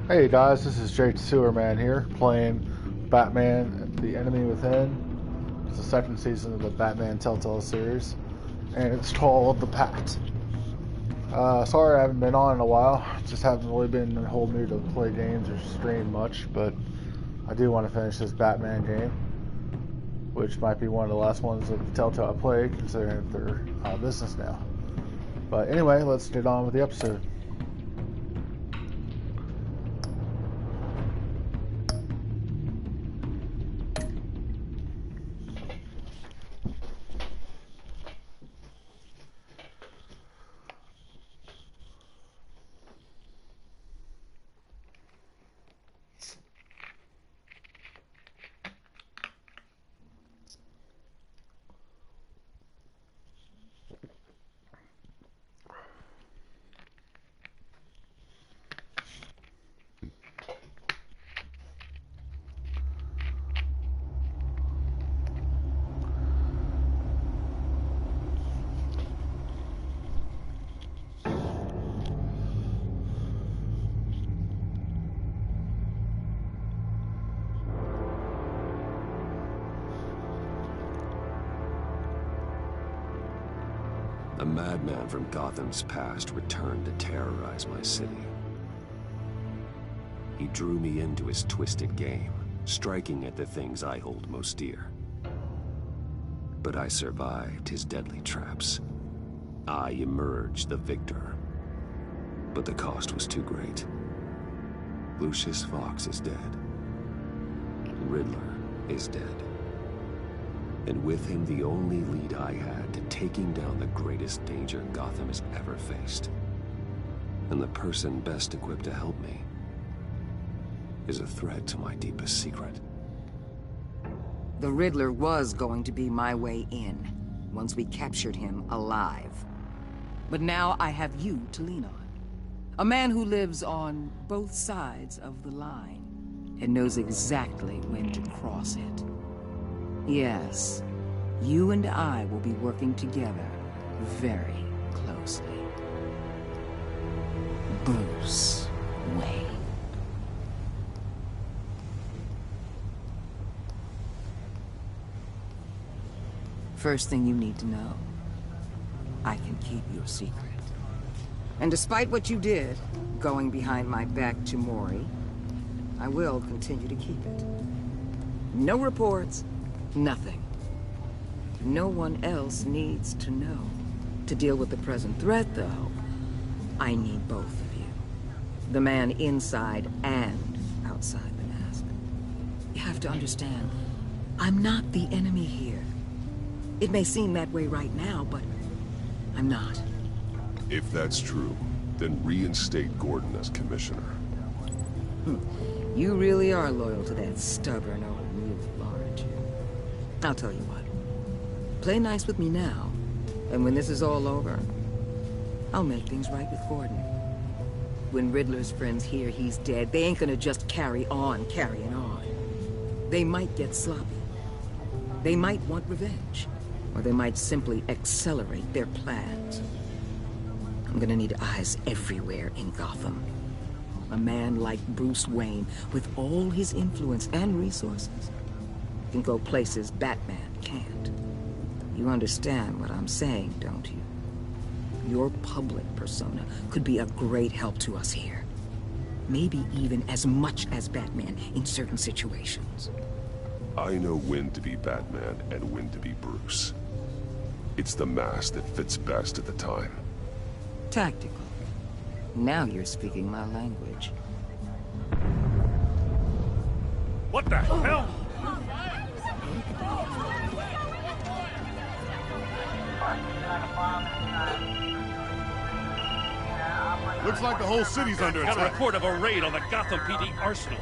Hey guys, this is SUHRMAN here, playing Batman: The Enemy Within. It's the second season of the Batman Telltale series, and it's called The Pact. Sorry I haven't been on in a while, just haven't really been in the whole mood to play games or stream much, but I do want to finish this Batman game, which might be one of the last ones of Telltale I play, considering that they're out of business now. But anyway, let's get on with the episode. A madman from Gotham's past returned to terrorize my city. He drew me into his twisted game, striking at the things I hold most dear. But I survived his deadly traps. I emerged the victor. But the cost was too great. Lucius Fox is dead. Riddler is dead. And with him, the only lead I had to taking down the greatest danger Gotham has ever faced. And the person best equipped to help me is a threat to my deepest secret. The Riddler was going to be my way in, once we captured him alive. But now I have you to lean on. A man who lives on both sides of the line, and knows exactly when to cross it. Yes, you and I will be working together very closely. Bruce Wayne. First thing you need to know, I can keep your secret. And despite what you did, going behind my back to Mori, I will continue to keep it. No reports. Nothing. No one else needs to know. To deal with the present threat, though, I need both of you. The man inside and outside the mask. You have to understand, I'm not the enemy here. It may seem that way right now, but I'm not. If that's true, then reinstate Gordon as commissioner. You really are loyal to that stubborn old mule, aren't you? I'll tell you what. Play nice with me now, and when this is all over, I'll make things right with Gordon. When Riddler's friends hear he's dead, they ain't gonna just carry on carrying on. They might get sloppy. They might want revenge, or they might simply accelerate their plans. I'm gonna need eyes everywhere in Gotham. A man like Bruce Wayne, with all his influence and resources, can go places Batman can't. You understand what I'm saying, don't you? Your public persona could be a great help to us here. Maybe even as much as Batman in certain situations. I know when to be Batman and when to be Bruce. It's the mask that fits best at the time. Tactical. Now you're speaking my language. What the hell? Looks like the whole city's under Got a attack. report of a raid on the Gotham PD arsenal.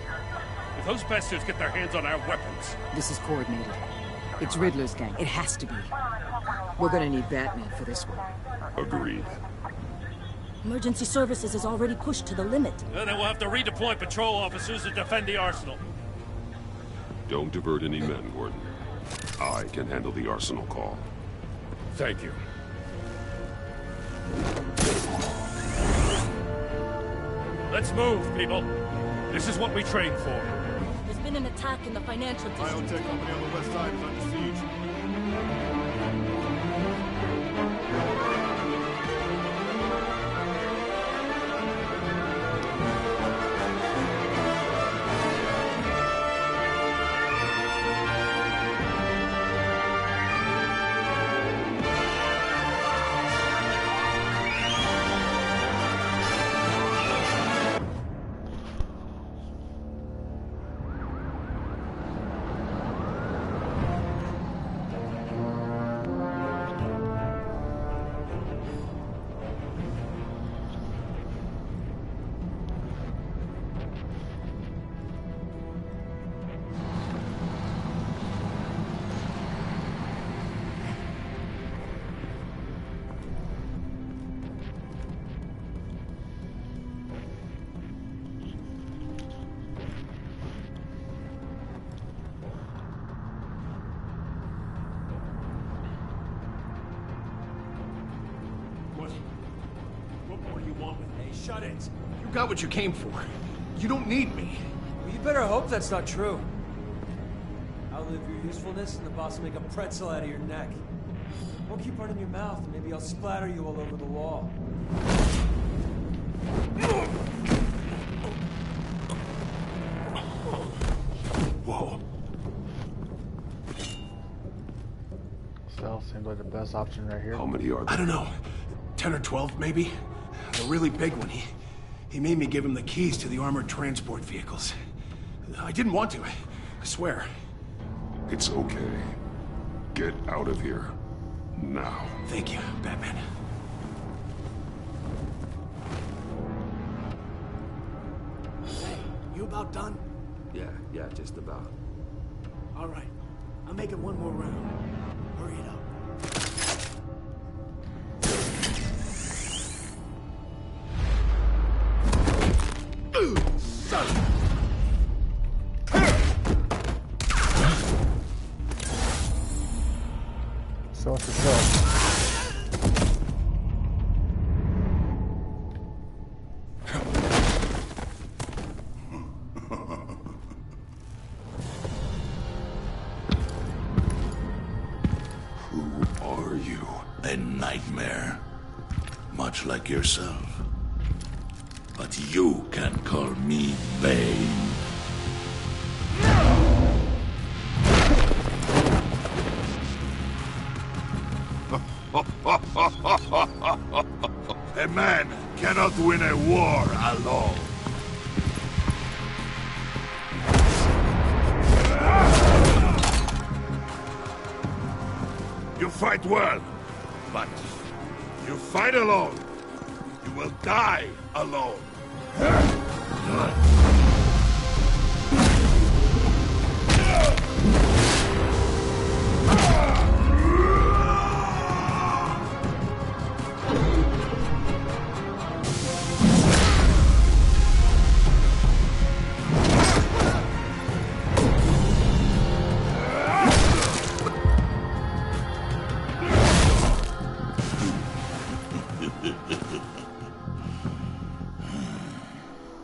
If those bastards get their hands on our weapons... This is coordinated. It's Riddler's gang. It has to be. We're gonna need Batman for this one. Agreed. Emergency services is already pushed to the limit. Then we'll have to redeploy patrol officers to defend the arsenal. Don't divert any men, Gordon. I can handle the arsenal call. Thank you. Let's move, people. This is what we train for. There's been an attack in the financial district. Biotech company on the west side is under siege. What more do you want with me? Hey, shut it. You got what you came for. You don't need me. Well, you better hope that's not true. Outlive your usefulness and the boss will make a pretzel out of your neck. Won't keep running your mouth and maybe I'll splatter you all over the wall. Whoa. Stealth seems like the best option right here. How many are there? I don't know. 10 or 12, maybe? The really big one. He made me give him the keys to the armored transport vehicles. I didn't want to. I swear. It's okay. Get out of here. Now. Thank you, Batman. Hey, you about done? Yeah, just about. All right. I'll make it one more round. Hurry it up. So what's the show? Who are you? A nightmare. Much like yourself. But you can call me Bane. A man cannot win a war alone. You fight well, but you fight alone. You will die alone.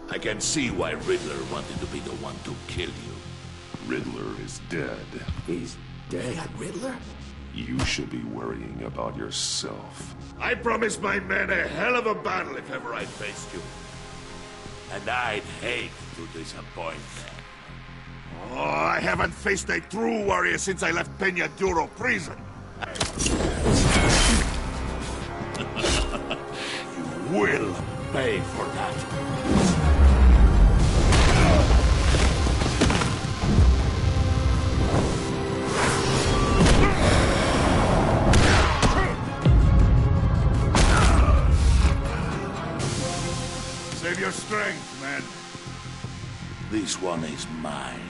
I can see why Riddler wanted to be the one to kill you. Riddler is dead. He's dead. That Riddler? You should be worrying about yourself. I promised my men a hell of a battle if ever I faced you. And I'd hate to disappoint them. Oh, I haven't faced a true warrior since I left Peña Duro prison. You will pay for that. Save your strength, man. This one is mine.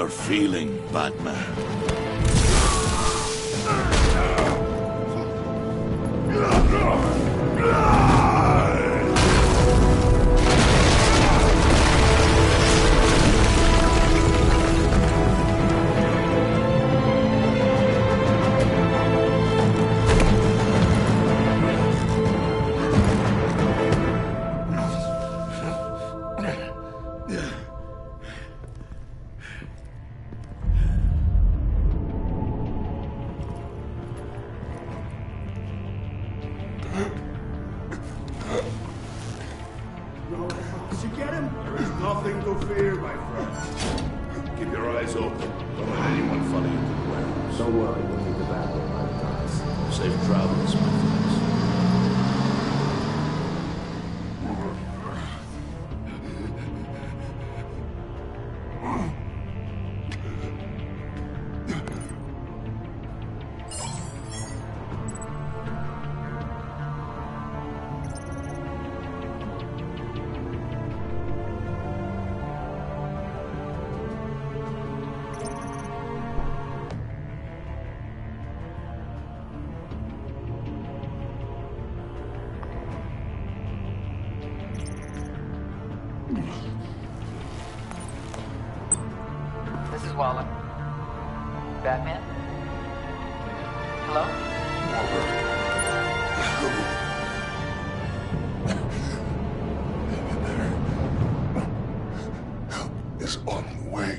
you're feeling, Batman. Did you get him? There is nothing to fear, my friend. Keep your eyes open. Don't let anyone follow you to the warehouse. Don't worry, we'll meet the Batman by the guys. Safe travels, my friends. This is Waller. Batman? Hello? Help is on the way.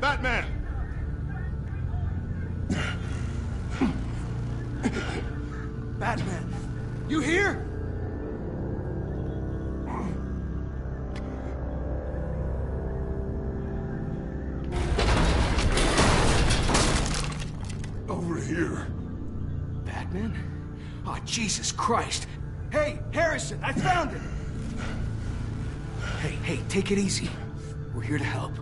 Batman! Batman, you here? Over here. Batman? Oh, Jesus Christ. Hey, Harrison, I found him! Hey, take it easy. We're here to help.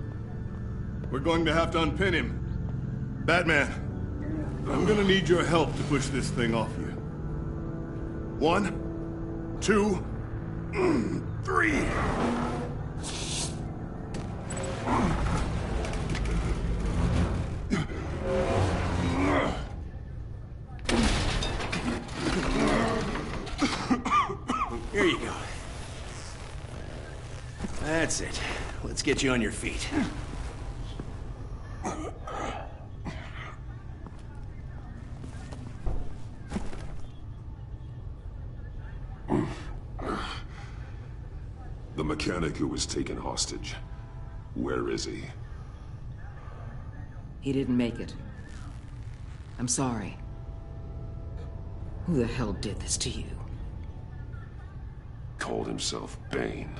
We're going to have to unpin him. Batman, I'm gonna need your help to push this thing off you. 1, 2, 3. Here you go. That's it. Let's get you on your feet. The mechanic who was taken hostage. Where is he? He didn't make it. I'm sorry. Who the hell did this to you? Called himself Bane.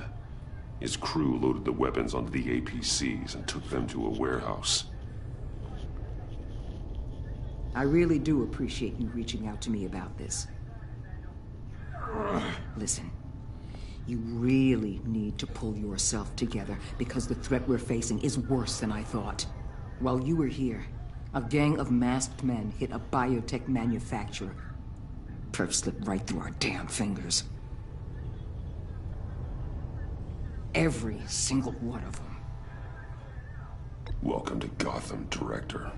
His crew loaded the weapons onto the APCs and took them to a warehouse. I really do appreciate you reaching out to me about this. Listen, you really need to pull yourself together because the threat we're facing is worse than I thought. While you were here, a gang of masked men hit a biotech manufacturer. Perf slipped right through our damn fingers. Every single one of them. Welcome to Gotham, Director.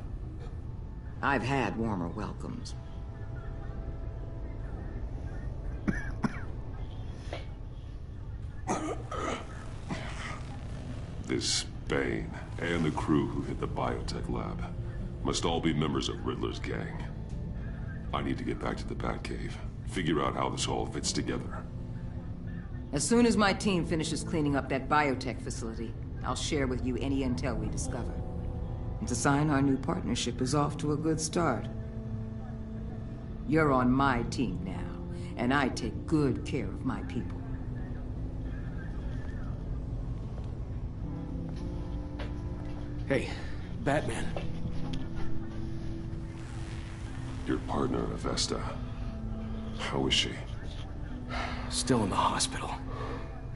I've had warmer welcomes. This Bane and the crew who hit the biotech lab must all be members of Riddler's gang. I need to get back to the Batcave, figure out how this all fits together. As soon as my team finishes cleaning up that biotech facility, I'll share with you any intel we discover. And to sign our new partnership is off to a good start. You're on my team now, and I take good care of my people. Hey, Batman. Your partner, Avesta. How is she? Still in the hospital.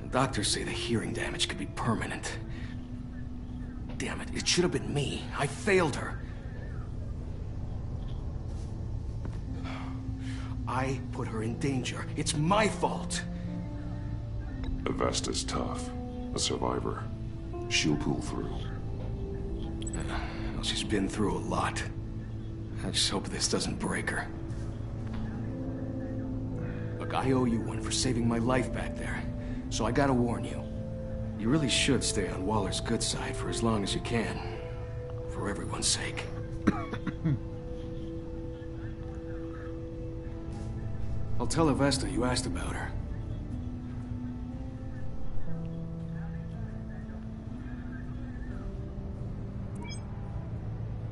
The doctors say the hearing damage could be permanent. Damn it, it should have been me. I failed her. I put her in danger. It's my fault. Avesta's tough. A survivor. She'll pull through. Well, she's been through a lot. I just hope this doesn't break her. Look, I owe you one for saving my life back there. So I gotta warn you. You really should stay on Waller's good side for as long as you can. For everyone's sake. I'll tell Avesta you asked about her.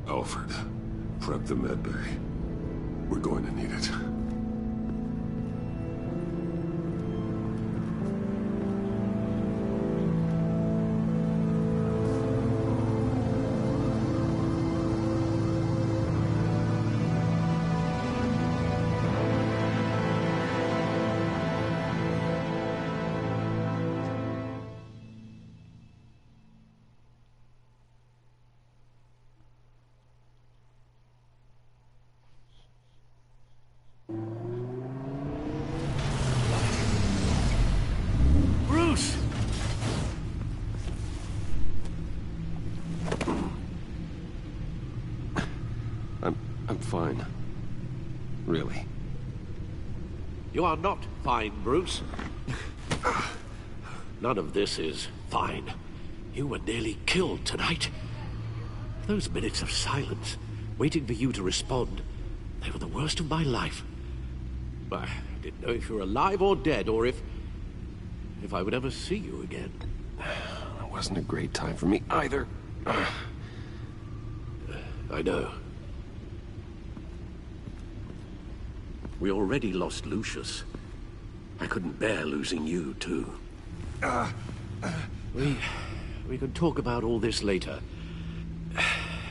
Alfred, prep the med bay. We're going to need it. Bruce! I'm fine. Really. You are not fine, Bruce. None of this is fine. You were nearly killed tonight. Those minutes of silence, waiting for you to respond, they were the worst of my life. I didn't know if you were alive or dead, or if I would ever see you again. It wasn't a great time for me either. I know. We already lost Lucius. I couldn't bear losing you, too. We can talk about all this later.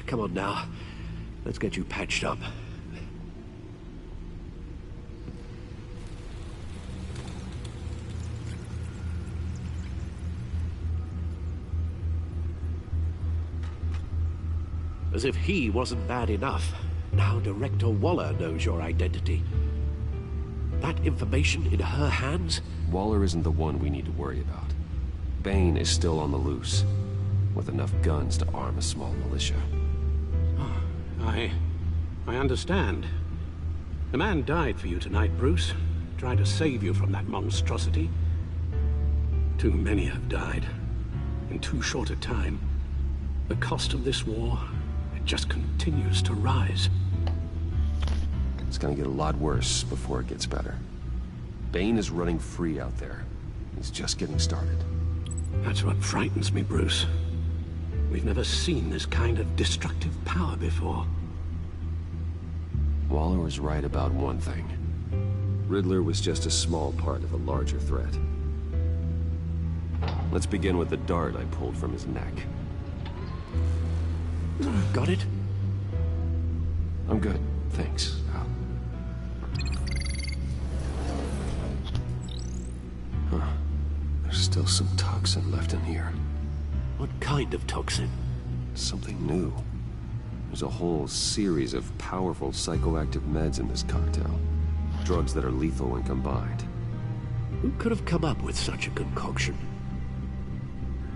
Come on now. Let's get you patched up. As if he wasn't bad enough, now Director Waller knows your identity. That information in her hands? Waller isn't the one we need to worry about. Bane is still on the loose, with enough guns to arm a small militia. I understand. The man died for you tonight, Bruce. Tried to save you from that monstrosity. Too many have died. In too short a time. The cost of this war, it just continues to rise. It's gonna get a lot worse before it gets better. Bane is running free out there. He's just getting started. That's what frightens me, Bruce. We've never seen this kind of destructive power before. Waller was right about one thing. Riddler was just a small part of a larger threat. Let's begin with the dart I pulled from his neck. Got it? I'm good, thanks, Al. Huh. There's still some toxin left in here. What kind of toxin? Something new. There's a whole series of powerful psychoactive meds in this cocktail. Drugs that are lethal when combined. Who could have come up with such a concoction?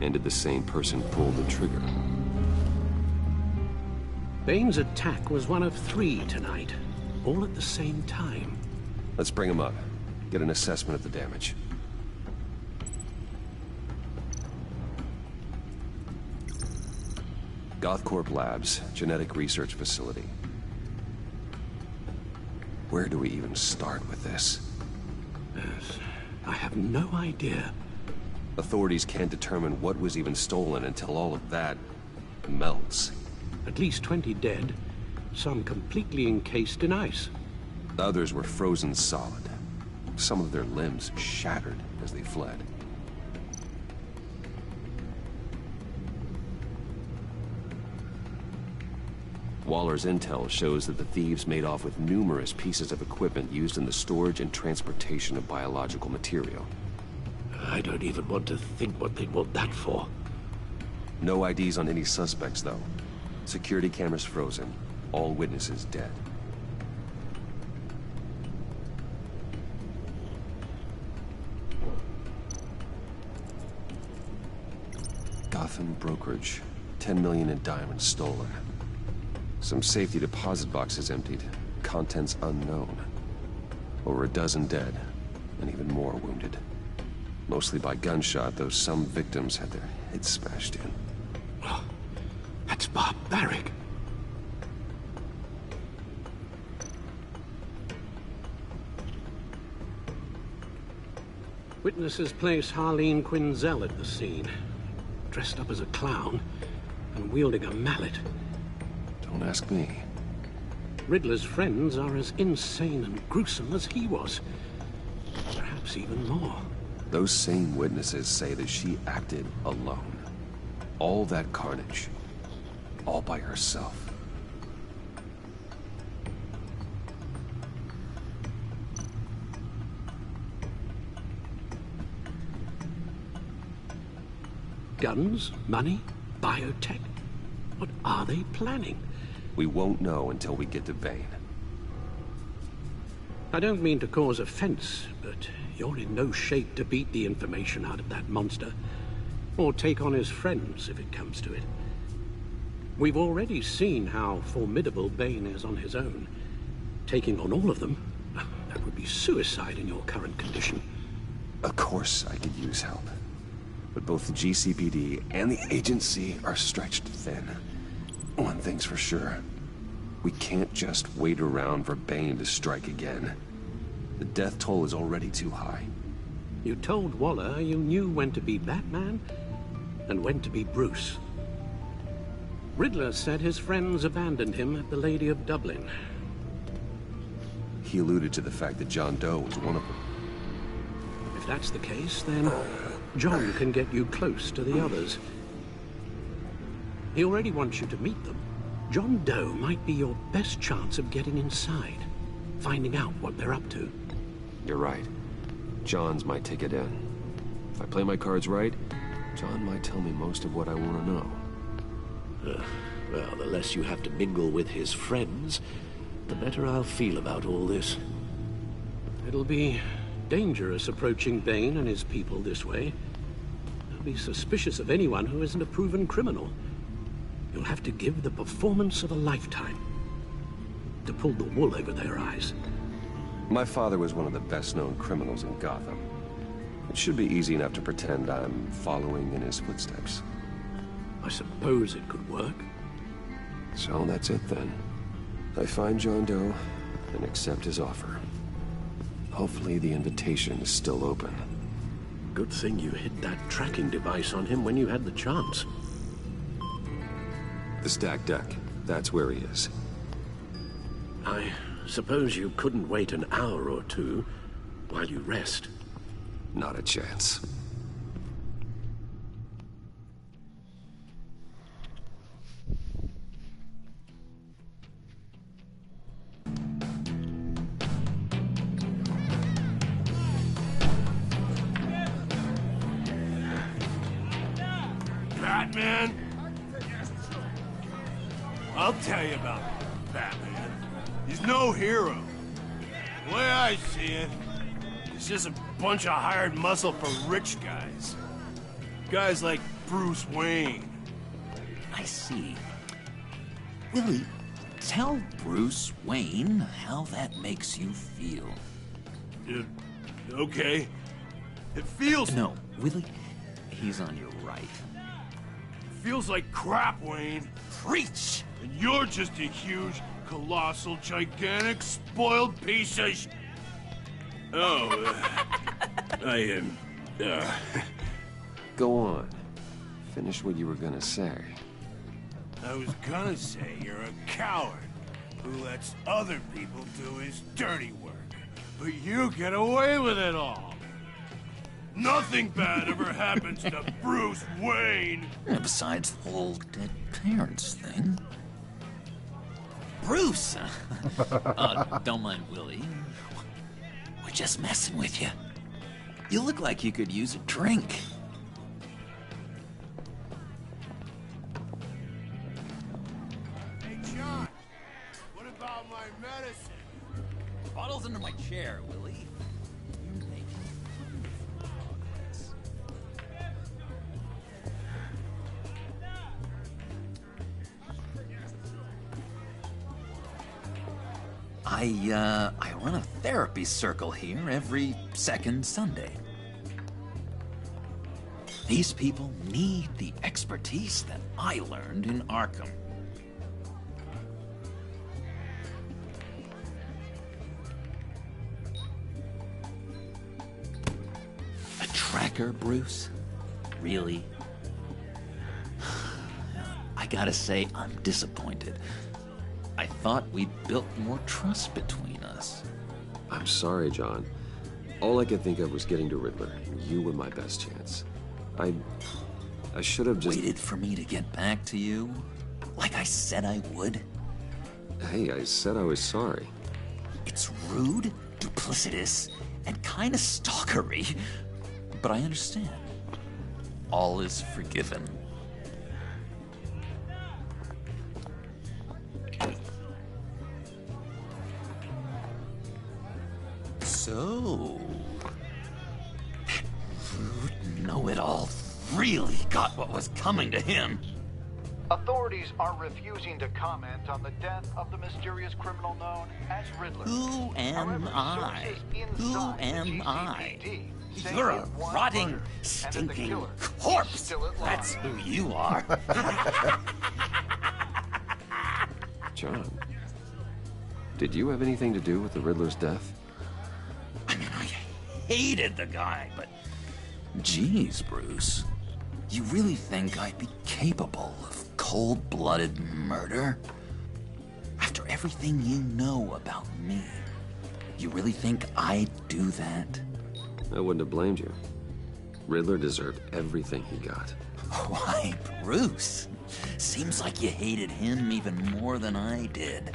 And did the same person pull the trigger? Bane's attack was one of 3 tonight, all at the same time. Let's bring him up. Get an assessment of the damage. Gothcorp Labs, genetic research facility. Where do we even start with this? Yes, I have no idea. Authorities can't determine what was even stolen until all of that melts. At least 20 dead, some completely encased in ice. Others were frozen solid. Some of their limbs shattered as they fled. Waller's intel shows that the thieves made off with numerous pieces of equipment used in the storage and transportation of biological material. I don't even want to think what they'd want that for. No IDs on any suspects, though. Security cameras frozen. All witnesses dead. Gotham brokerage. 10 million in diamonds stolen. Some safety deposit boxes emptied. Contents unknown. Over a dozen dead, and even more wounded. Mostly by gunshot, though some victims had their heads smashed in. Oh, that's barbaric. Witnesses place Harleen Quinzel at the scene, dressed up as a clown and wielding a mallet. Don't ask me. Riddler's friends are as insane and gruesome as he was. Perhaps even more. Those same witnesses say that she acted alone. All that carnage. All by herself. Guns? Money? Biotech? What are they planning? We won't know until we get to Bane. I don't mean to cause offense, but you're in no shape to beat the information out of that monster. Or take on his friends, if it comes to it. We've already seen how formidable Bane is on his own. Taking on all of them, that would be suicide in your current condition. Of course I could use help. But both the GCPD and the agency are stretched thin. One thing's for sure. We can't just wait around for Bane to strike again. The death toll is already too high. You told Waller you knew when to be Batman and when to be Bruce. Riddler said his friends abandoned him at the Lady of Dublin. He alluded to the fact that John Doe was one of them. If that's the case, then John can get you close to the others. He already wants you to meet them. John Doe might be your best chance of getting inside, finding out what they're up to. You're right. John's my ticket in. If I play my cards right, John might tell me most of what I want to know. Well, the less you have to mingle with his friends, the better I'll feel about all this. It'll be dangerous approaching Bane and his people this way. They'll be suspicious of anyone who isn't a proven criminal. You'll have to give the performance of a lifetime to pull the wool over their eyes. My father was one of the best-known criminals in Gotham. It should be easy enough to pretend I'm following in his footsteps. I suppose it could work. So that's it then. I find John Doe and accept his offer. Hopefully the invitation is still open. Good thing you hid that tracking device on him when you had the chance. The stacked deck. That's where he is. I suppose you couldn't wait an hour or two while you rest. Not a chance. Batman? I'll tell you about Batman. He's no hero. The way I see it, he's just a bunch of hired muscle for rich guys. Guys like Bruce Wayne. I see. Willie, tell Bruce Wayne how that makes you feel. Okay. It feels... No, Willie, he's on your right. It feels like crap, Wayne. Preach! And you're just a huge, colossal, gigantic, spoiled piece of I am... Go on. Finish what you were gonna say. I was gonna say you're a coward. who lets other people do his dirty work. But you get away with it all. Nothing bad ever happens to Bruce Wayne. Yeah, besides the whole dead parents thing. Bruce! Don't mind Willie. We're just messing with you. You look like you could use a drink. Hey, John, what about my medicine? Bottle's under my chair, Willie. You're making progress. I run a therapy circle here every second Sunday. These people need the expertise that I learned in Arkham. A tracker, Bruce? Really? I gotta say, I'm disappointed. I thought we'd built more trust between us. I'm sorry, John. All I could think of was getting to Riddler. You were my best chance. I should have just... Waited for me to get back to you? Like I said I would? Hey, I said I was sorry. It's rude, duplicitous, and kinda stalkery. But I understand. All is forgiven. So... that rude know-it-all really got what was coming to him. Authorities are refusing to comment on the death of the mysterious criminal known as Riddler. Who am I? Who am I? You're a rotting, stinking corpse. That's who you are. John, did you have anything to do with the Riddler's death? I mean, I hated the guy, but... Geez, Bruce. You really think I'd be capable of cold-blooded murder? After everything you know about me, you really think I'd do that? I wouldn't have blamed you. Riddler deserved everything he got. Why, Bruce? Seems like you hated him even more than I did.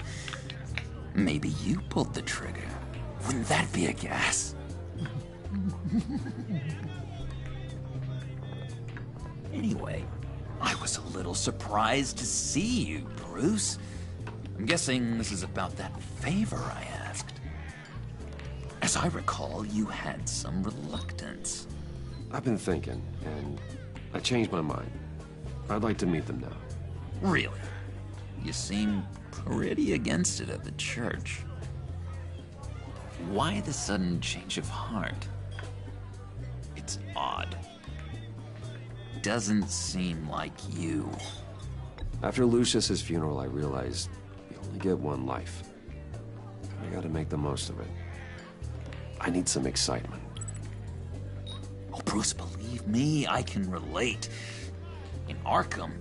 Maybe you pulled the trigger. Wouldn't that be a gas? Anyway, I was a little surprised to see you, Bruce. I'm guessing this is about that favor I asked. As I recall, you had some reluctance. I've been thinking, and I changed my mind. I'd like to meet them now. Really? You seem pretty against it at the church. Why the sudden change of heart? It's odd. Doesn't seem like you. After Lucius's funeral, I realized you only get one life. I gotta make the most of it. I need some excitement. Oh, Bruce, believe me, I can relate. In Arkham,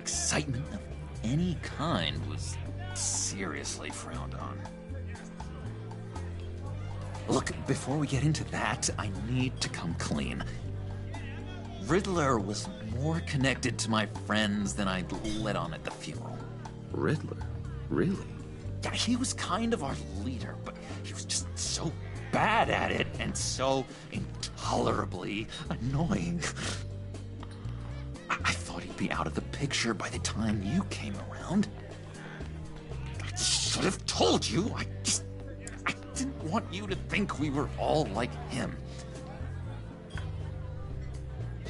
excitement of any kind was seriously frowned on. Look, before we get into that, I need to come clean. Riddler was more connected to my friends than I'd let on at the funeral. Riddler? Really? Yeah, he was kind of our leader, but he was just so bad at it and so intolerably annoying. I thought he'd be out of the picture by the time you came around. I should have told you. I didn't want you to think we were all like him.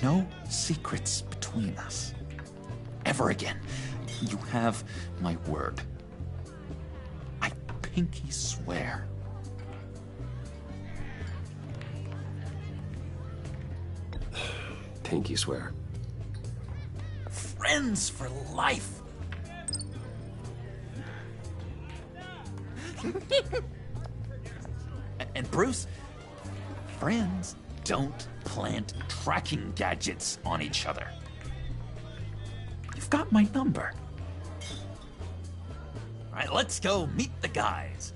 No secrets between us. Ever again. You have my word. I pinky swear. Pinky swear. Friends for life. And Bruce, friends don't plant tracking gadgets on each other. You've got my number. Alright, let's go meet the guys.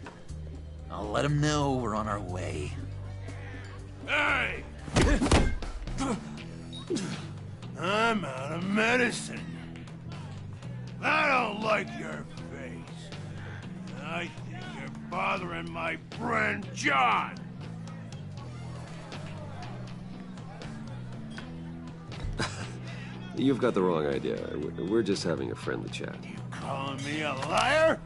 I'll let them know we're on our way. Hey! I'm out of medicine. I don't like your face. I think you're bothering my friend John. You've got the wrong idea. We're just having a friendly chat. Calling me a liar?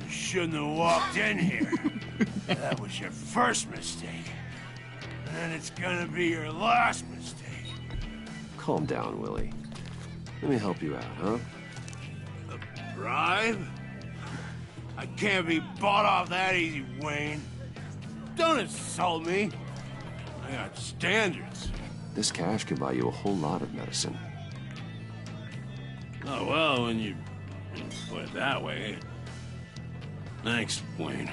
You shouldn't have walked in here. That was your first mistake. And it's gonna be your last mistake. Calm down, Willie. Let me help you out, huh? A bribe? I can't be bought off that easy, Wayne. Don't insult me. I got standards. This cash can buy you a whole lot of medicine. Oh, well, when you put it that way. Thanks, Wayne.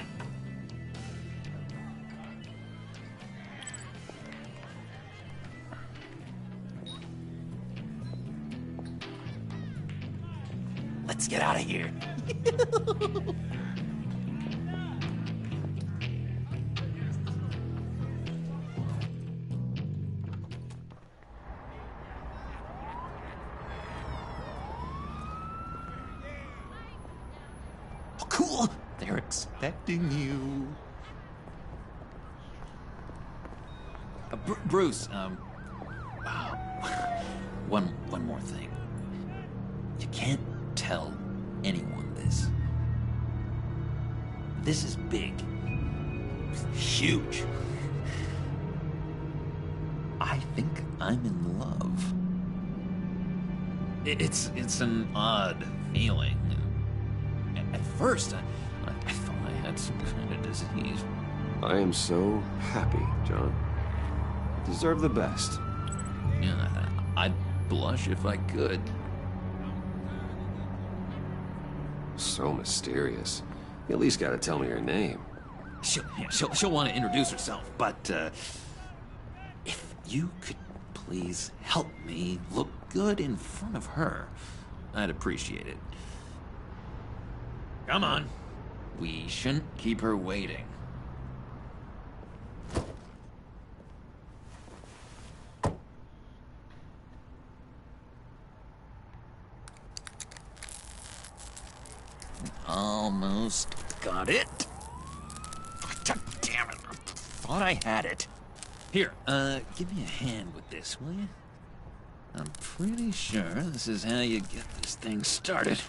Let's get out of here. Oh, cool. They're expecting you. Bruce, one more thing. You can't tell anyone this. This is big. Huge. I think I'm in love. It's an odd feeling. At first, I thought I had some kind of disease. I am so happy, John. You deserve the best. Yeah, I'd blush if I could. So mysterious. You at least gotta tell me her name. She'll want to introduce herself, but if you could please help me look good in front of her, I'd appreciate it. Come on. We shouldn't keep her waiting. Almost got it. God damn it. Thought I had it. Here, give me a hand with this, will you? I'm pretty sure this is how you get this thing started.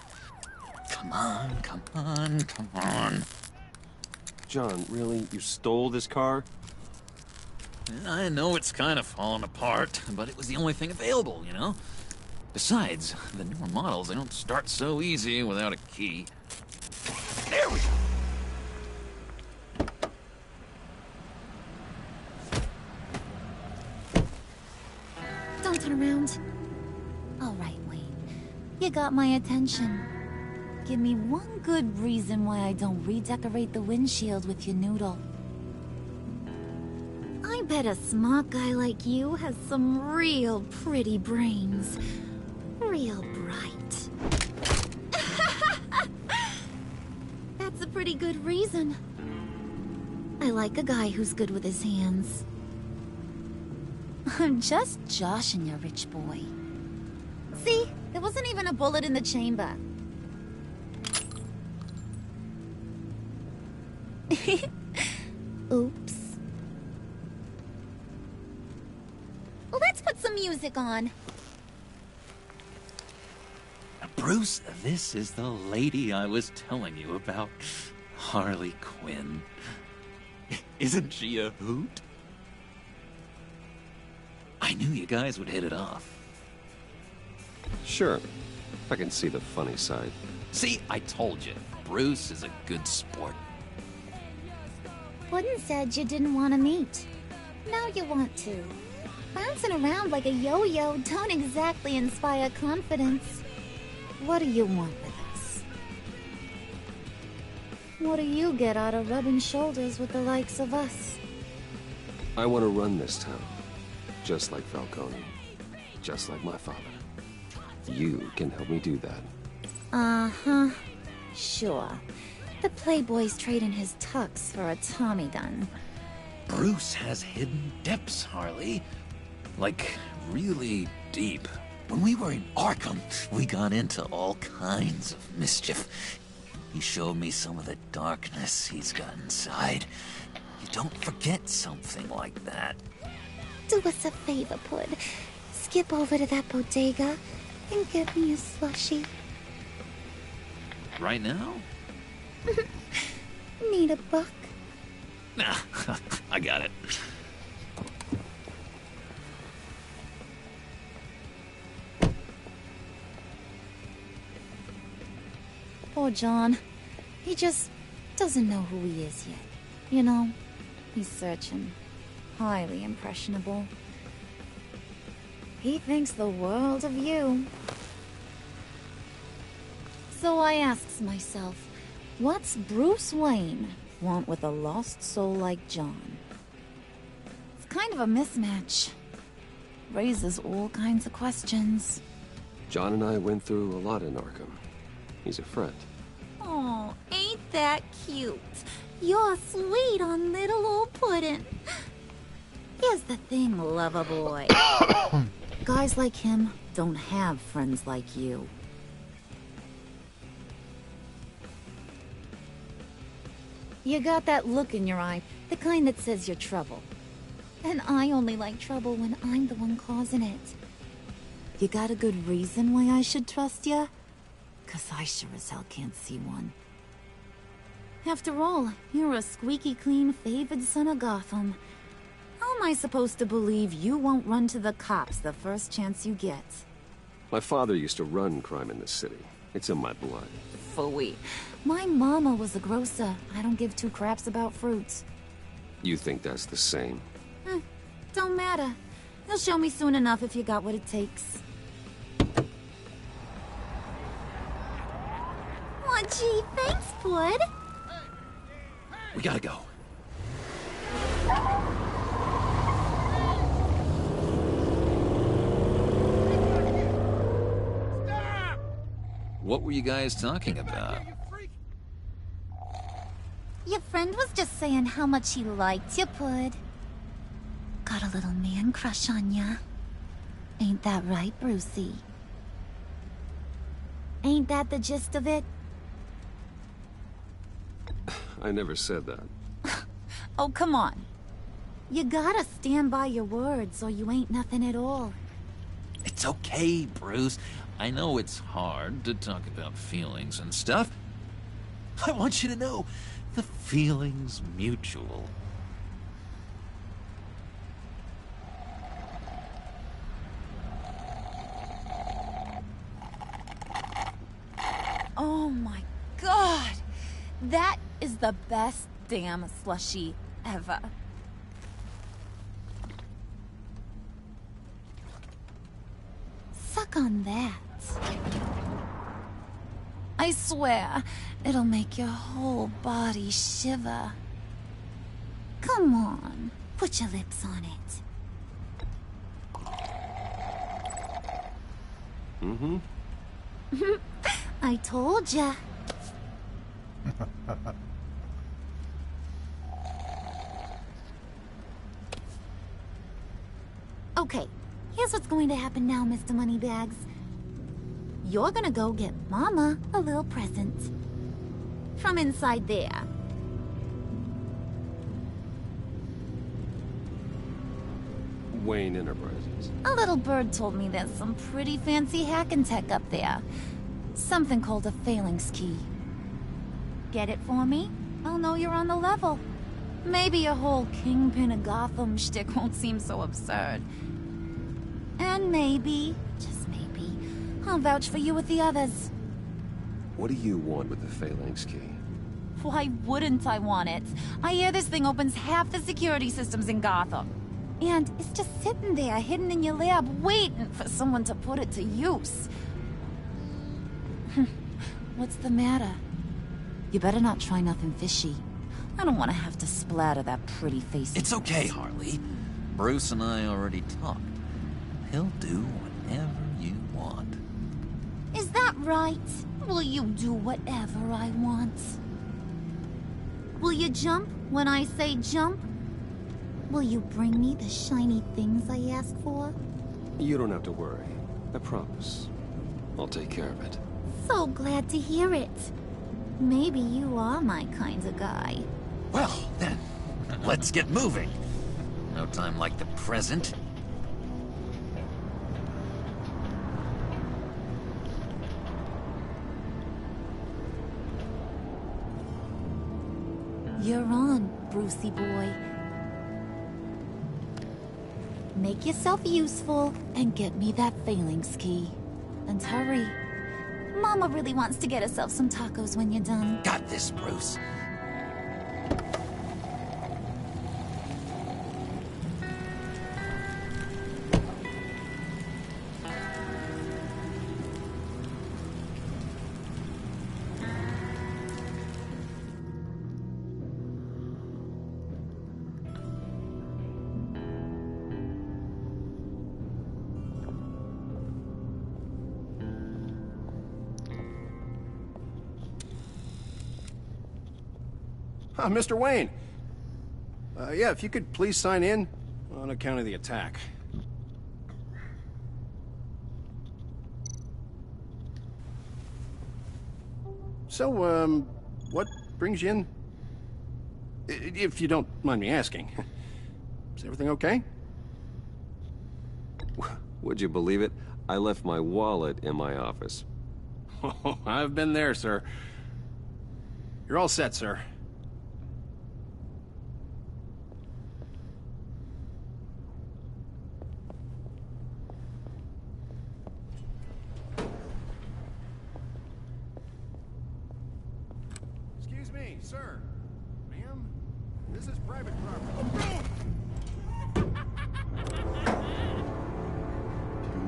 Come on, come on, come on. John, really? You stole this car? I know it's kind of falling apart, but it was the only thing available, you know? Besides, the newer models, they don't start so easy without a key. There we go! Don't turn around. All right, Wayne. You got my attention. Give me one good reason why I don't redecorate the windshield with your noodle. I bet a smart guy like you has some real pretty brains. Real bright. That's a pretty good reason. I like a guy who's good with his hands. I'm just joshing you, rich boy. See? There wasn't even a bullet in the chamber. Oops. Let's put some music on. Bruce, this is the lady I was telling you about. Harley Quinn. Isn't she a hoot? I knew you guys would hit it off. Sure. I can see the funny side. See, I told you. Bruce is a good sport. Wooden said you didn't want to meet. Now you want to. Bouncing around like a yo-yo don't exactly inspire confidence. What do you want with us? What do you get out of rubbing shoulders with the likes of us? I want to run this town. Just like Falcone. Just like my father. You can help me do that. Uh-huh. sure. The Playboy's trading his tux for a Tommy gun. Bruce has hidden depths, Harley. Like, really deep. When we were in Arkham, we got into all kinds of mischief. He showed me some of the darkness he's got inside. You don't forget something like that. Do us a favor, Pud. Skip over to that bodega and get me a slushie. Right now? Need a buck? Nah, I got it. Poor John. He just doesn't know who he is yet. You know, he's searching. Highly impressionable. He thinks the world of you. So I asks myself, what's Bruce Wayne want with a lost soul like John? It's kind of a mismatch. Raises all kinds of questions. John and I went through a lot in Arkham. He's a friend. Oh, ain't that cute? You're sweet on little old puddin'. Here's the thing, lover boy. Guys like him don't have friends like you. You got that look in your eye, the kind that says you're trouble. And I only like trouble when I'm the one causing it. You got a good reason why I should trust you? 'Cause I sure as hell can't see one. After all, you're a squeaky clean favored son of Gotham. How am I supposed to believe you won't run to the cops the first chance you get? My father used to run crime in this city. It's in my blood. Phooey. My mama was a grocer. I don't give two craps about fruits. You think that's the same? Don't matter. You'll show me soon enough if you got what it takes. Aw, gee, thanks, Pud. We gotta go. What were you guys talking about? Your friend was just saying how much he liked you, Pud. Got a little man crush on ya. Ain't that right, Brucey? Ain't that the gist of it? I never said that. Oh, come on. You gotta stand by your words or you ain't nothing at all. It's okay, Bruce. I know it's hard to talk about feelings and stuff. I want you to know, the feeling's mutual. Oh my god! That is the best damn slushie ever. Suck on that. I swear, it'll make your whole body shiver. Come on, put your lips on it. Mm-hmm. I told ya. Okay, here's what's going to happen now, Mr. Moneybags. You're gonna go get Mama a little present. From inside there. Wayne Enterprises. A little bird told me there's some pretty fancy hacking tech up there. Something called a phalanx key. Get it for me? I'll know you're on the level. Maybe your whole Kingpin of Gotham shtick won't seem so absurd. And maybe, just maybe, I'll vouch for you with the others. What do you want with the phalanx key? Why wouldn't I want it? I hear this thing opens half the security systems in Gotham. And it's just sitting there, hidden in your lab, waiting for someone to put it to use. What's the matter? You better not try nothing fishy. I don't want to have to splatter that pretty face. It's okay, Harley. Bruce and I already talked. He'll do whatever you want. Is that right? Will you do whatever I want? Will you jump when I say jump? Will you bring me the shiny things I ask for? You don't have to worry. I promise. I'll take care of it. So glad to hear it. Maybe you are my kind of guy. Well, then, let's get moving. No time like the present. You're on, Brucey boy. Make yourself useful and get me that phalanx key. And hurry. Mama really wants to get herself some tacos when you're done. Got this, Bruce. Mr. Wayne. Yeah, if you could please sign in on account of the attack. So, what brings you in? If you don't mind me asking. Is everything okay? Would you believe it? I left my wallet in my office. Oh, I've been there, sir. You're all set, sir. Excuse me, sir. Ma'am, this is private property. You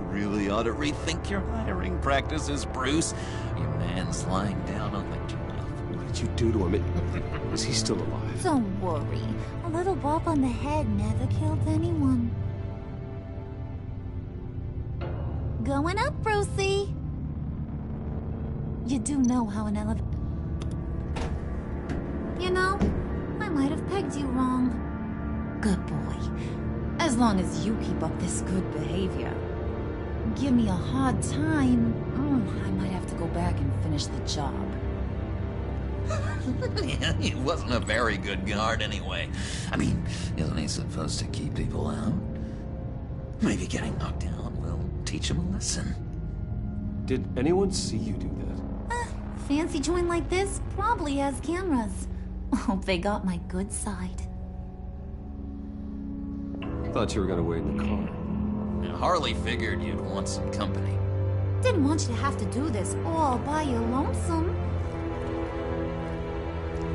really ought to rethink your hiring practices, Bruce. Your man's lying down on the job. What did you do to him? Is he still alive? Don't worry. A little bump on the head never killed anyone. Going up, Brucey. You do know how an elevator... You know, I might have pegged you wrong. Good boy. As long as you keep up this good behavior. Give me a hard time, I might have to go back and finish the job. Yeah, he wasn't a very good guard anyway. I mean, isn't he supposed to keep people out? Maybe getting knocked down will teach him a lesson. Did anyone see you do that? Fancy joint like this probably has cameras. Hope they got my good side. Thought you were gonna wait in the car. Now, Harley figured you'd want some company. Didn't want you to have to do this all by your lonesome.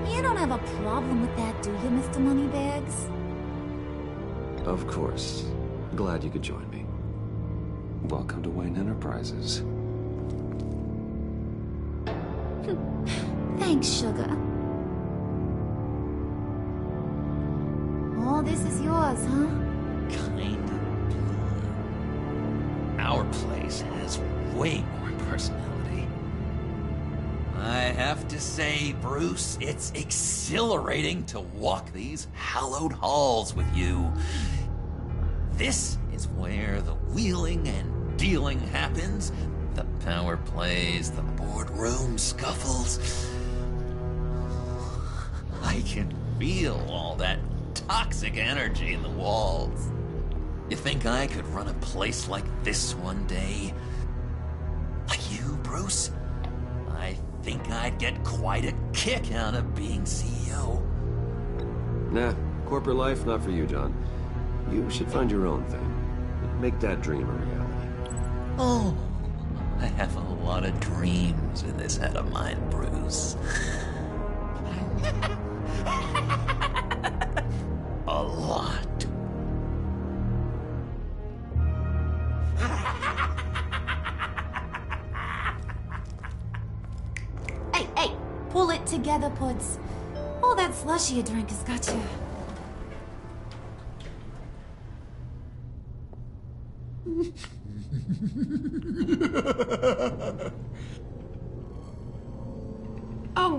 You don't have a problem with that, do you, Mr. Moneybags? Of course. Glad you could join me. Welcome to Wayne Enterprises. Thanks, sugar. All this is yours, huh? Kind of blood. Our place has way more personality. I have to say, Bruce, it's exhilarating to walk these hallowed halls with you. This is where the wheeling and dealing happens. The power plays, the boardroom scuffles. I can feel all that toxic energy in the walls. You think I could run a place like this one day? Like you, Bruce? I think I'd get quite a kick out of being CEO. Nah, corporate life, not for you, John. You should find your own thing. Make that dream a reality. Oh, I have a lot of dreams in this head of mine, Bruce. A lot. Hey, pull it together, Puds. All that slushy you drank has got you.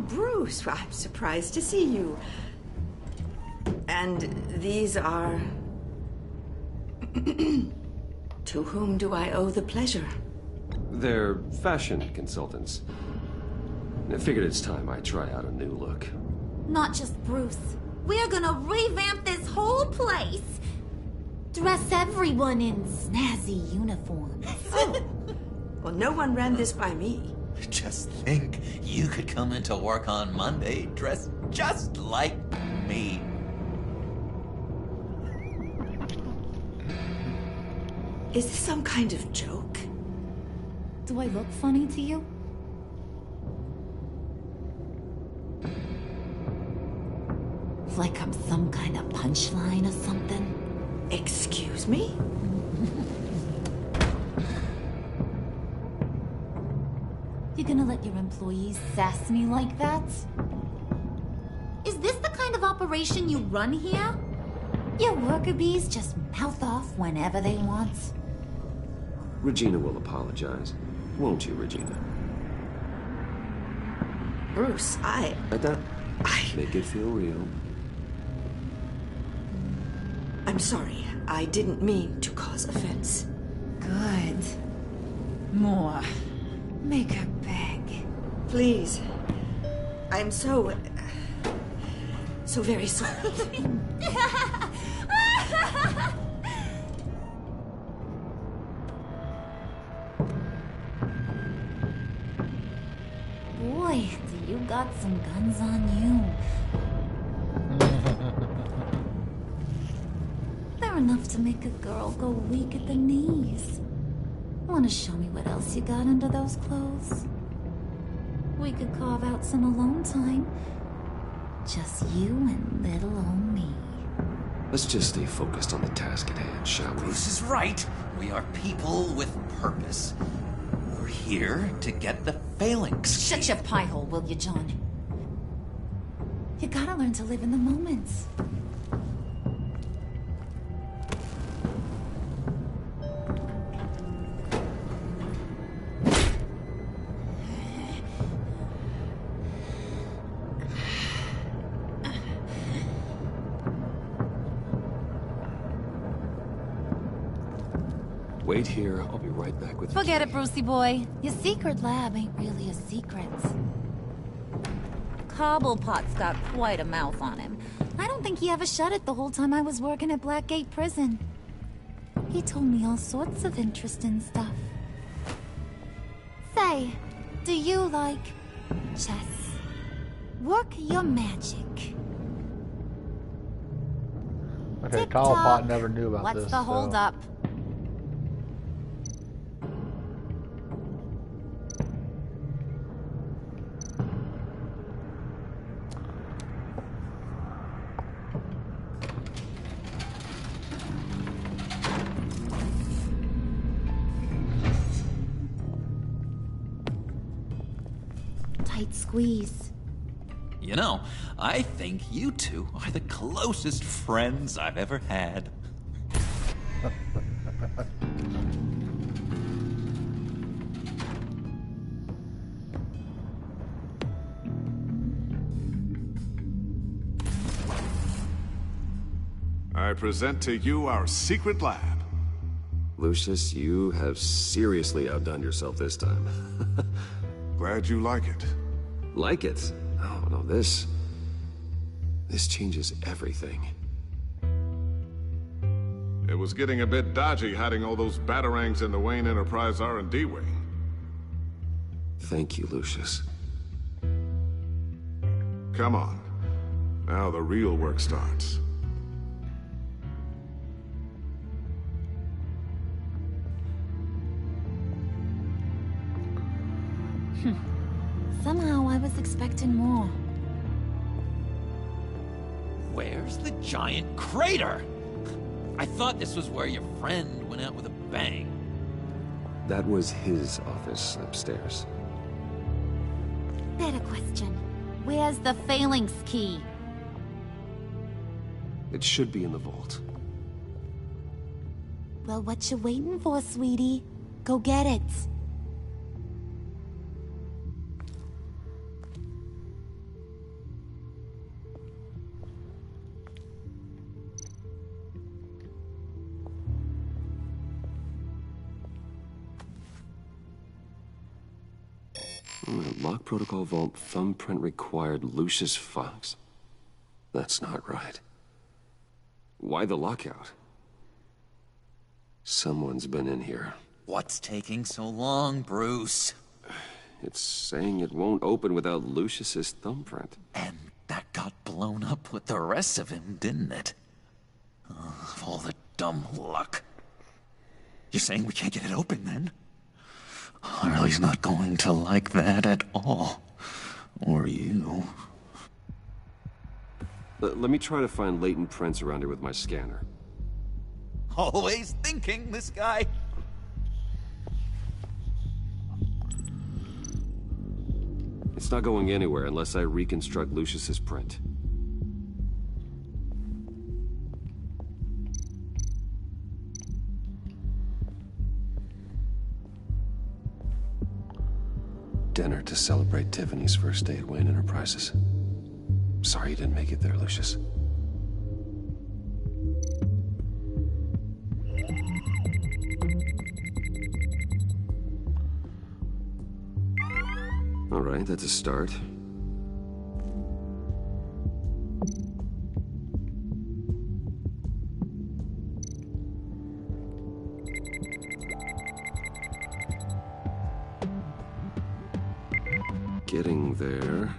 Bruce, I'm surprised to see you. And these are... To whom do I owe the pleasure? They're fashion consultants. I figured it's time I try out a new look. Not just Bruce. We're gonna revamp this whole place. Dress everyone in snazzy uniforms. Oh. Well, no one ran this by me. Just think, you could come into work on Monday dressed just like me. Is this some kind of joke? Do I look funny to you? Like I'm some kind of punchline or something? Excuse me? You gonna let your employees sass me like that? Is this the kind of operation you run here? Your worker bees just mouth off whenever they want. Regina will apologize. Won't you, Regina? Bruce, Make it feel real. I'm sorry. I didn't mean to cause offense. Good. More. Make her beg. Please. I'm so very sorry. Boy, do you got some guns on you. They're enough to make a girl go weak at the knees. Wanna show me what else you got under those clothes? We could carve out some alone time. Just you and little old me. Let's just stay focused on the task at hand, shall we? Bruce is right. We are people with purpose. We're here to get the phalanx. Shut your pie hole, will you, John? You gotta learn to live in the moment. Wait here. I'll be right back with you. Forget it, Brucey boy. Your secret lab ain't really a secret. Cobblepot's got quite a mouth on him. I don't think he ever shut it the whole time I was working at Blackgate Prison. He told me all sorts of interesting stuff. Say, do you like chess? Work your magic. Okay, Cobblepot never knew about What's this. the holdup? Tight squeeze. You know, I think you two are the closest friends I've ever had. I present to you our secret lab. Lucius, you have seriously outdone yourself this time. Glad you like it. Like it? Oh, no, this changes everything. It was getting a bit dodgy hiding all those batarangs in the Wayne Enterprise R&D wing. Thank you, Lucius. Come on. Now the real work starts. Somehow I was expecting more. Where's the giant crater? I thought this was where your friend went out with a bang. That was his office upstairs. Better question. Where's the phalanx key? It should be in the vault. Well, what you waiting for, sweetie? Go get it. Lock protocol vault thumbprint required Lucius Fox. That's not right. Why the lockout? Someone's been in here. What's taking so long, Bruce? It's saying it won't open without Lucius's thumbprint. And that got blown up with the rest of him, didn't it? All the dumb luck. You're saying we can't get it open, then? Harley's not going to like that at all. Or you. Let me try to find latent prints around here with my scanner. Always thinking, this guy. It's not going anywhere unless I reconstruct Lucius's print. Dinner to celebrate Tiffany's first day at Wayne Enterprises. Sorry you didn't make it there, Lucius. All right, that's a start. Getting there.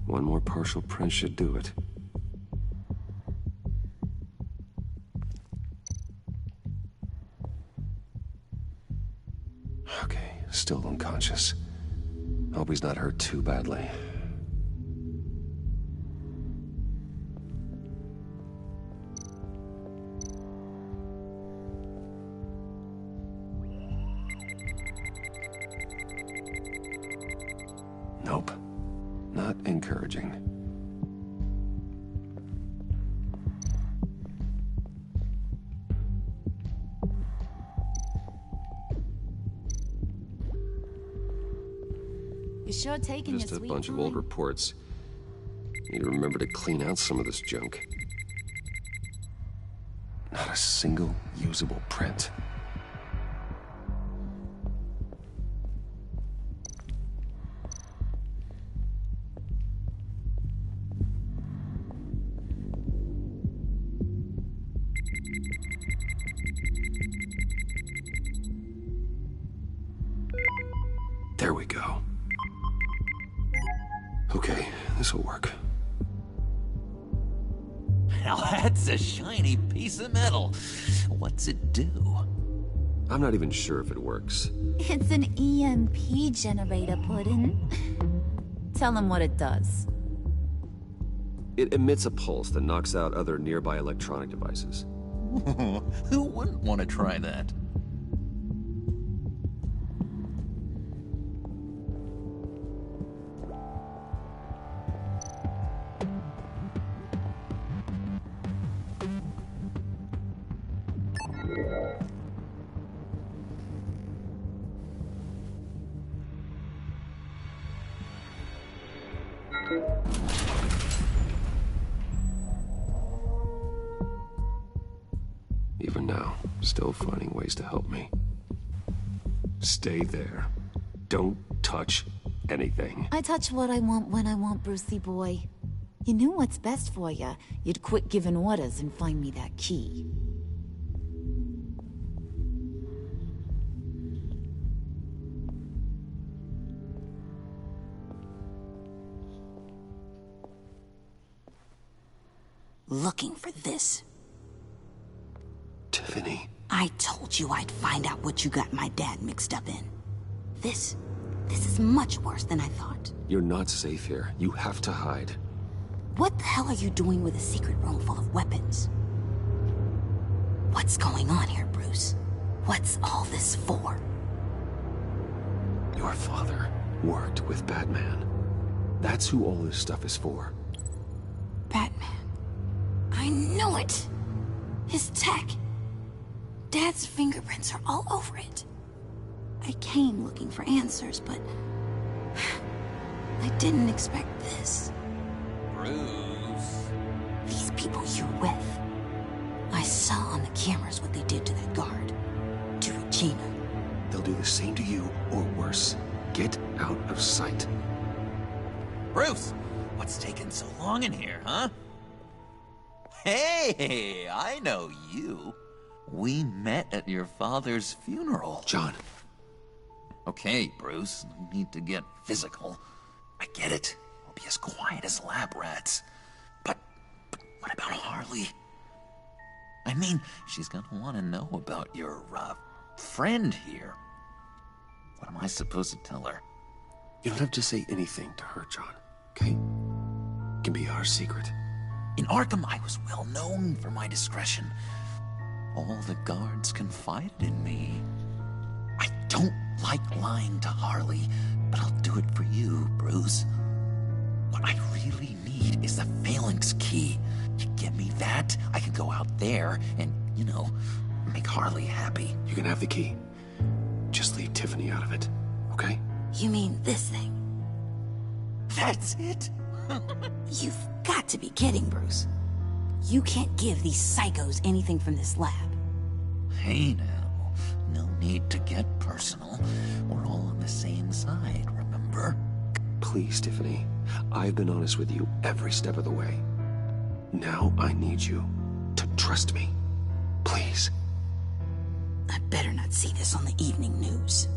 One more partial print should do it. Okay, still unconscious. Hope he's not hurt too badly. Nope. Not encouraging. You're sure taking Just your a sweet bunch of time. old reports. Need to remember to clean out some of this junk. Not a single usable print. There we go. Okay, this'll work. Now that's a shiny piece of metal. What's it do? I'm not even sure if it works. It's an EMP generator, Puddin'. Tell him what it does. It emits a pulse that knocks out other nearby electronic devices. Who wouldn't want to try that? Even now, still finding ways to help me. Stay there. Don't touch anything. I touch what I want when I want, Brucey boy. You knew what's best for you. You'd quit giving orders and find me that key. Looking for this. Tiffany. I told you I'd find out what you got my dad mixed up in. This is much worse than I thought. You're not safe here. You have to hide. What the hell are you doing with a secret room full of weapons? What's going on here, Bruce? What's all this for? Your father worked with Batman. That's who all this stuff is for. Batman. I knew it! His tech. Dad's fingerprints are all over it. I came looking for answers, but I didn't expect this. Bruce. These people you're with. I saw on the cameras what they did to that guard. To Regina. They'll do the same to you, or worse. Get out of sight. Bruce, what's taking so long in here, huh? Hey, I know you. We met at your father's funeral. John. Okay, Bruce, no need to get physical. I get it. We'll be as quiet as lab rats. But what about Harley? I mean, she's gonna want to know about your, friend here. What am I supposed to tell her? You don't have to say anything to her, John, okay? It can be our secret. In Arkham, I was well known for my discretion. All the guards confided in me. I don't like lying to Harley, but I'll do it for you, Bruce. What I really need is the phalanx key. You give me that, I can go out there and, make Harley happy. You can have the key. Just leave Tiffany out of it, okay? You mean this thing? That's it? You've got to be kidding, Bruce. You can't give these psychos anything from this lab. Hey now, no need to get personal. We're all on the same side, remember? Please, Tiffany. I've been honest with you every step of the way. Now I need you to trust me. Please. I better not see this on the evening news.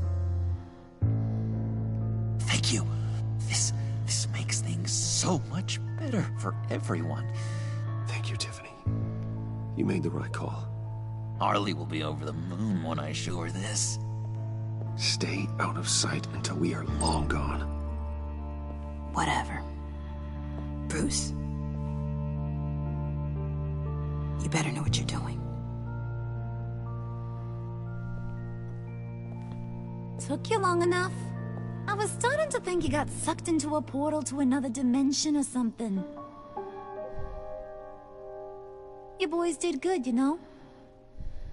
Thank you. This makes things so much better for everyone. Thank you, Tiffany. You made the right call. Harley will be over the moon when I show her this. Stay out of sight until we are long gone. Whatever. Bruce. You better know what you're doing. Took you long enough? I was starting to think you got sucked into a portal to another dimension or something. You boys did good, you know?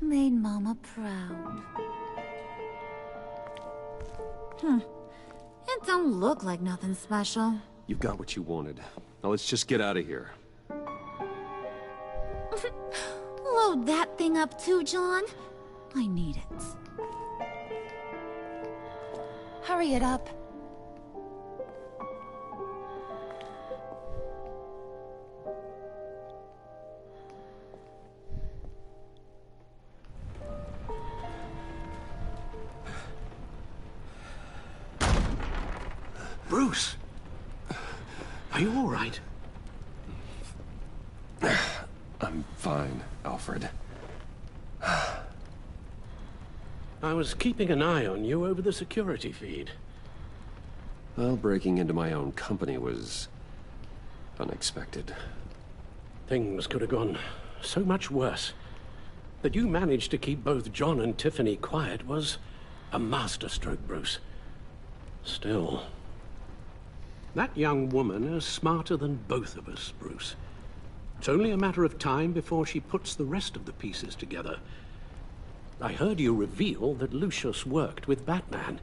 Made Mama proud. It don't look like nothing special. You've got what you wanted. Now let's just get out of here. Load that thing up too, John. I need it. Hurry it up. Bruce! Are you all right? I'm fine, Alfred. I was keeping an eye on you over the security feed. Well, breaking into my own company was unexpected. Things could have gone so much worse. That you managed to keep both John and Tiffany quiet was a masterstroke, Bruce. Still, that young woman is smarter than both of us, Bruce. It's only a matter of time before she puts the rest of the pieces together. I heard you reveal that Lucius worked with Batman.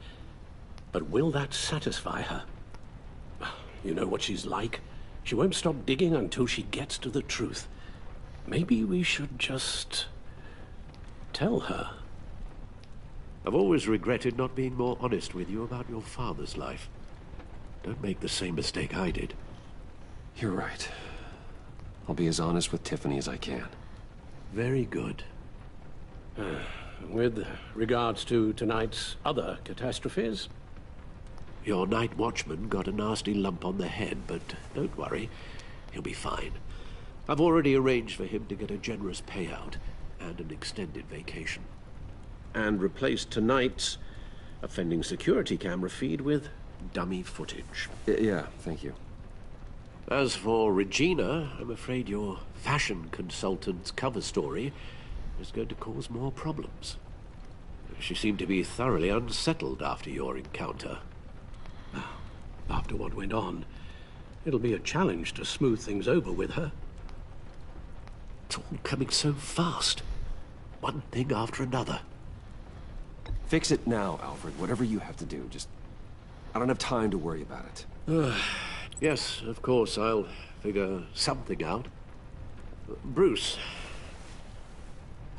But will that satisfy her? You know what she's like. She won't stop digging until she gets to the truth. Maybe we should just tell her. I've always regretted not being more honest with you about your father's life. Don't make the same mistake I did. You're right. I'll be as honest with Tiffany as I can. Very good. With regards to tonight's other catastrophes? Your night watchman got a nasty lump on the head, but don't worry. He'll be fine. I've already arranged for him to get a generous payout and an extended vacation. And replaced tonight's offending security camera feed with dummy footage. Yeah, thank you. As for Regina, I'm afraid your fashion consultant's cover story is going to cause more problems. She seemed to be thoroughly unsettled after your encounter. After what went on, it'll be a challenge to smooth things over with her. It's all coming so fast. One thing after another. Fix it now, Alfred. Whatever you have to do. Just... I don't have time to worry about it. Yes, of course, I'll figure something out. Bruce,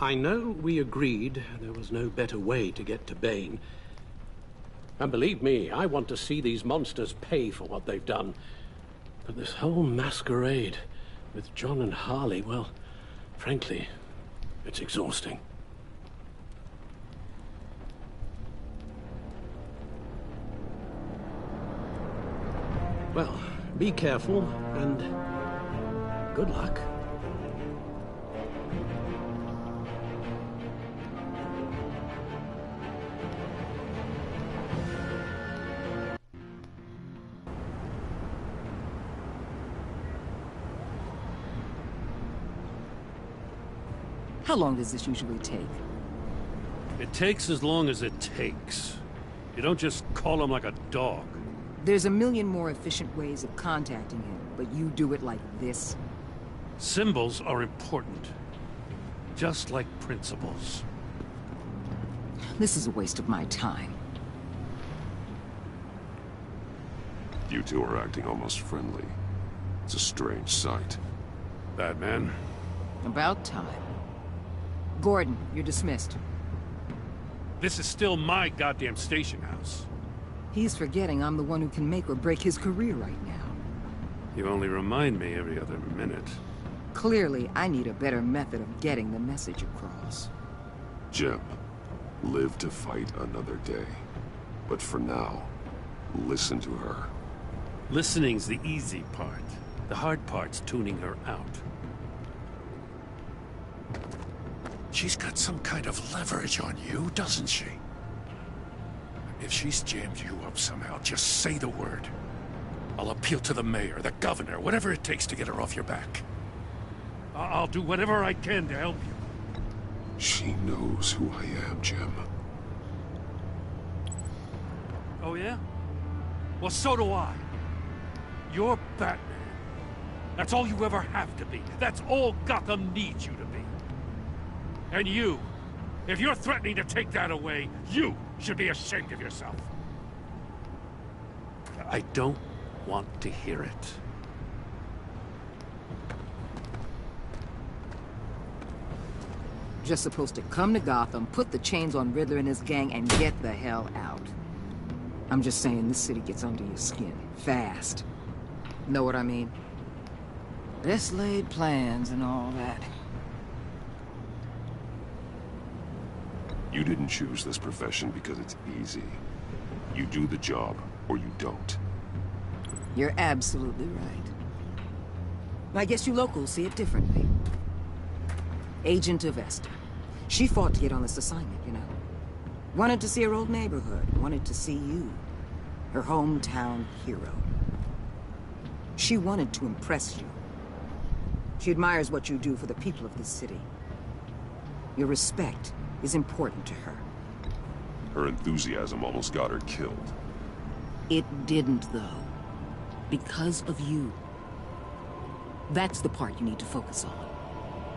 I know we agreed there was no better way to get to Bane. And believe me, I want to see these monsters pay for what they've done. But this whole masquerade with John and Harley, well, frankly, it's exhausting. Well, be careful, and good luck. How long does this usually take? It takes as long as it takes. You don't just call him like a dog. There's a million more efficient ways of contacting him, but you do it like this? Symbols are important. Just like principles. This is a waste of my time. You two are acting almost friendly. It's a strange sight. Batman? About time. Gordon, you're dismissed. This is still my goddamn station house. He's forgetting I'm the one who can make or break his career right now. You only remind me every other minute. Clearly, I need a better method of getting the message across. Jim, live to fight another day. But for now, listen to her. Listening's the easy part. The hard part's tuning her out. She's got some kind of leverage on you, doesn't she? If she's jammed you up somehow, just say the word. I'll appeal to the mayor, the governor, whatever it takes to get her off your back. I'll do whatever I can to help you. She knows who I am, Jim. Oh, yeah? Well, so do I. You're Batman. That's all you ever have to be. That's all Gotham needs you to be. And you, if you're threatening to take that away, you should be ashamed of yourself. I don't want to hear it. Just supposed to come to Gotham, put the chains on Riddler and his gang, and get the hell out. I'm just saying this city gets under your skin. Fast. Know what I mean? Best laid plans and all that. You didn't choose this profession because it's easy. You do the job, or you don't. You're absolutely right. I guess you locals see it differently. Agent of Esther. She fought to get on this assignment, you know. Wanted to see her old neighborhood. Wanted to see you. Her hometown hero. She wanted to impress you. She admires what you do for the people of this city. Your respect is important to her. Her enthusiasm almost got her killed. It didn't, though. Because of you. That's the part you need to focus on.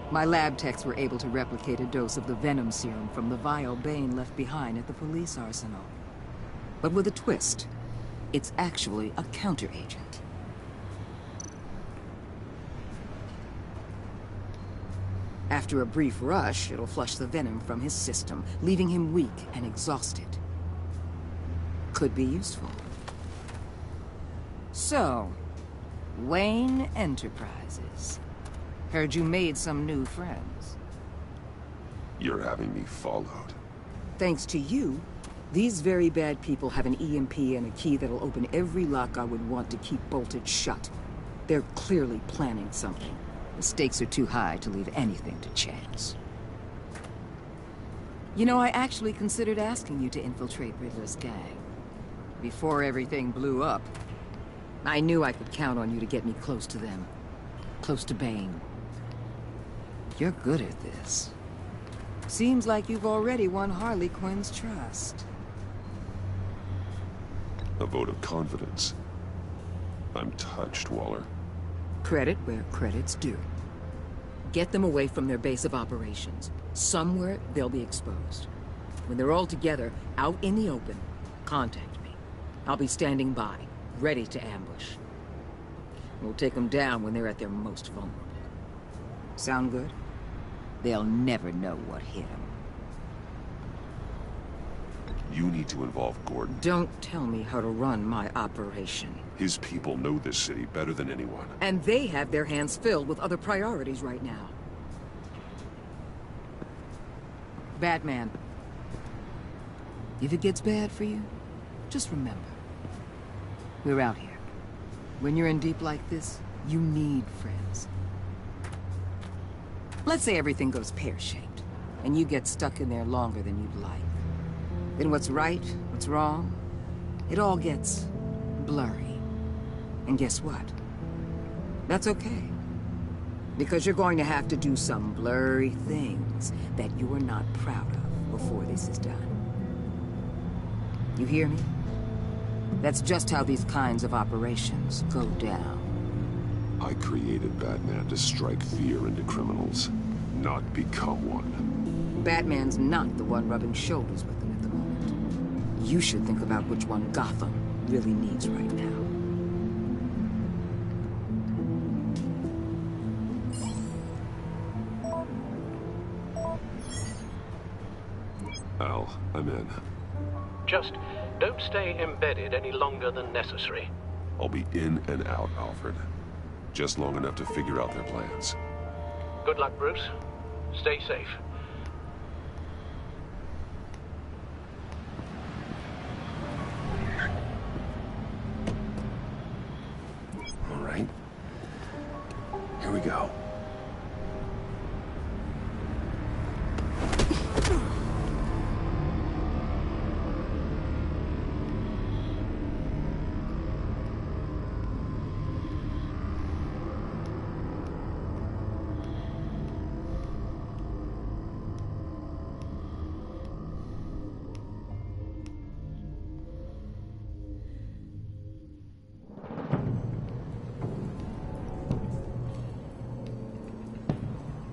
My lab techs were able to replicate a dose of the venom serum from the vial Bane left behind at the police arsenal. But with a twist. It's actually a counter-agent. After a brief rush, it'll flush the venom from his system, leaving him weak and exhausted. Could be useful. So, Wayne Enterprises. Heard you made some new friends. You're having me followed. Thanks to you, these very bad people have an EMP and a key that'll open every lock I would want to keep bolted shut. They're clearly planning something. The stakes are too high to leave anything to chance. You know, I actually considered asking you to infiltrate Riddler's gang. Before everything blew up. I knew I could count on you to get me close to them. Close to Bane. You're good at this. Seems like you've already won Harley Quinn's trust. A vote of confidence. I'm touched, Waller. Credit where credit's due. Get them away from their base of operations. Somewhere they'll be exposed. When they're all together, out in the open, contact me. I'll be standing by, ready to ambush. We'll take them down when they're at their most vulnerable. Sound good? They'll never know what hit them. You need to involve Gordon. Don't tell me how to run my operation. His people know this city better than anyone. And they have their hands filled with other priorities right now. Batman. If it gets bad for you, just remember. We're out here. When you're in deep like this, you need friends. Let's say everything goes pear-shaped, and you get stuck in there longer than you'd like. Then what's right, what's wrong, it all gets blurry. And guess what? That's okay. Because you're going to have to do some blurry things that you're not proud of before this is done. You hear me? That's just how these kinds of operations go down. I created Batman to strike fear into criminals, not become one. Batman's not the one rubbing shoulders with them at the moment. You should think about which one Gotham really needs right now. Al, I'm in. Just don't stay embedded any longer than necessary. I'll be in and out, Alfred. Just long enough to figure out their plans. Good luck, Bruce. Stay safe. All right. Here we go.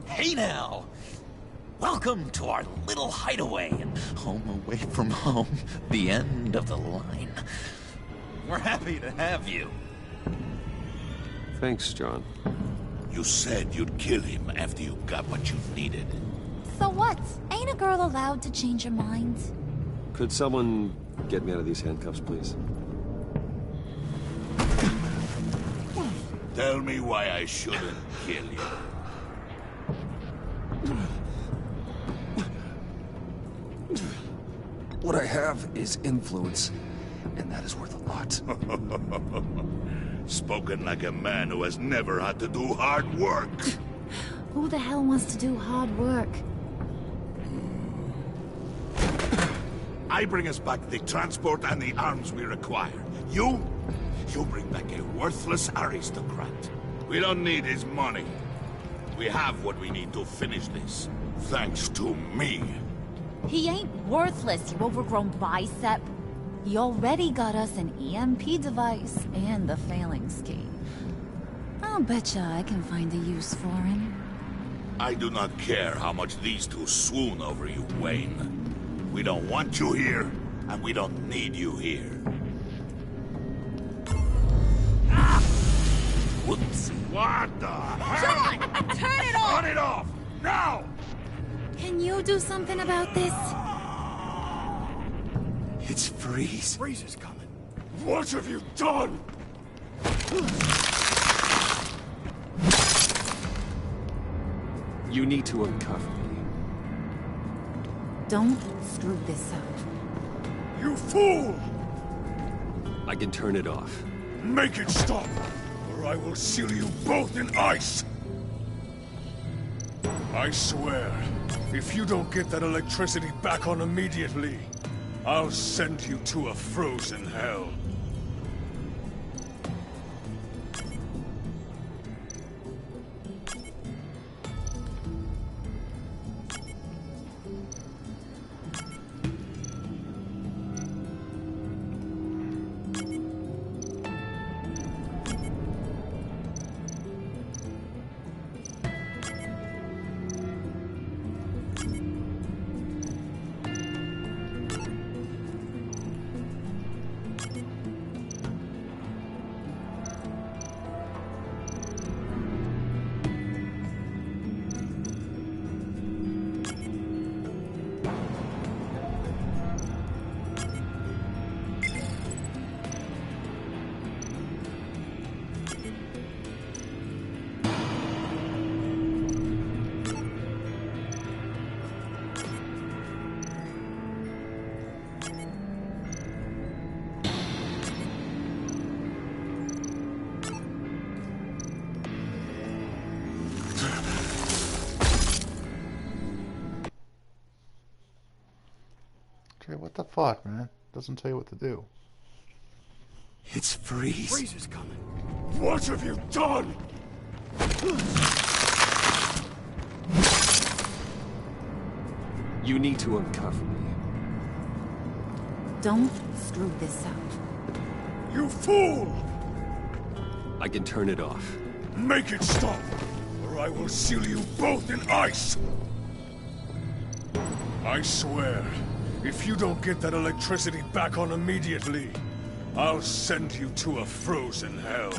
Hey now! Welcome to our little hideaway and home away from home, the end of the line. We're happy to have you. Thanks, John. You said you'd kill him after you got what you needed. So what? Ain't a girl allowed to change her mind? Could someone get me out of these handcuffs, please? Tell me why I shouldn't kill you. What I have is influence, and that is worth a lot. Spoken like a man who has never had to do hard work. Who the hell wants to do hard work? I bring us back the transport and the arms we require. You bring back a worthless aristocrat. We don't need his money. We have what we need to finish this, thanks to me. He ain't worthless, you overgrown bicep. He already got us an EMP device and the phalanx key. I'll betcha I can find a use for him. I do not care how much these two swoon over you, Wayne. We don't want you here, and we don't need you here. Whoops. What the hell? John, turn it off! Turn it off! Now! Can you do something about this? It's Freeze. Freeze is coming. What have you done? You need to uncuff me. Don't screw this up. You fool! I can turn it off. Make it stop, or I will seal you both in ice! I swear, if you don't get that electricity back on immediately, I'll send you to a frozen hell. what the fuck, man? Doesn't tell you what to do. It's Freeze. Freeze is coming. What have you done? You need to uncuff me. Don't screw this up. You fool! I can turn it off. Make it stop, or I will seal you both in ice! I swear, if you don't get that electricity back on immediately, I'll send you to a frozen hell.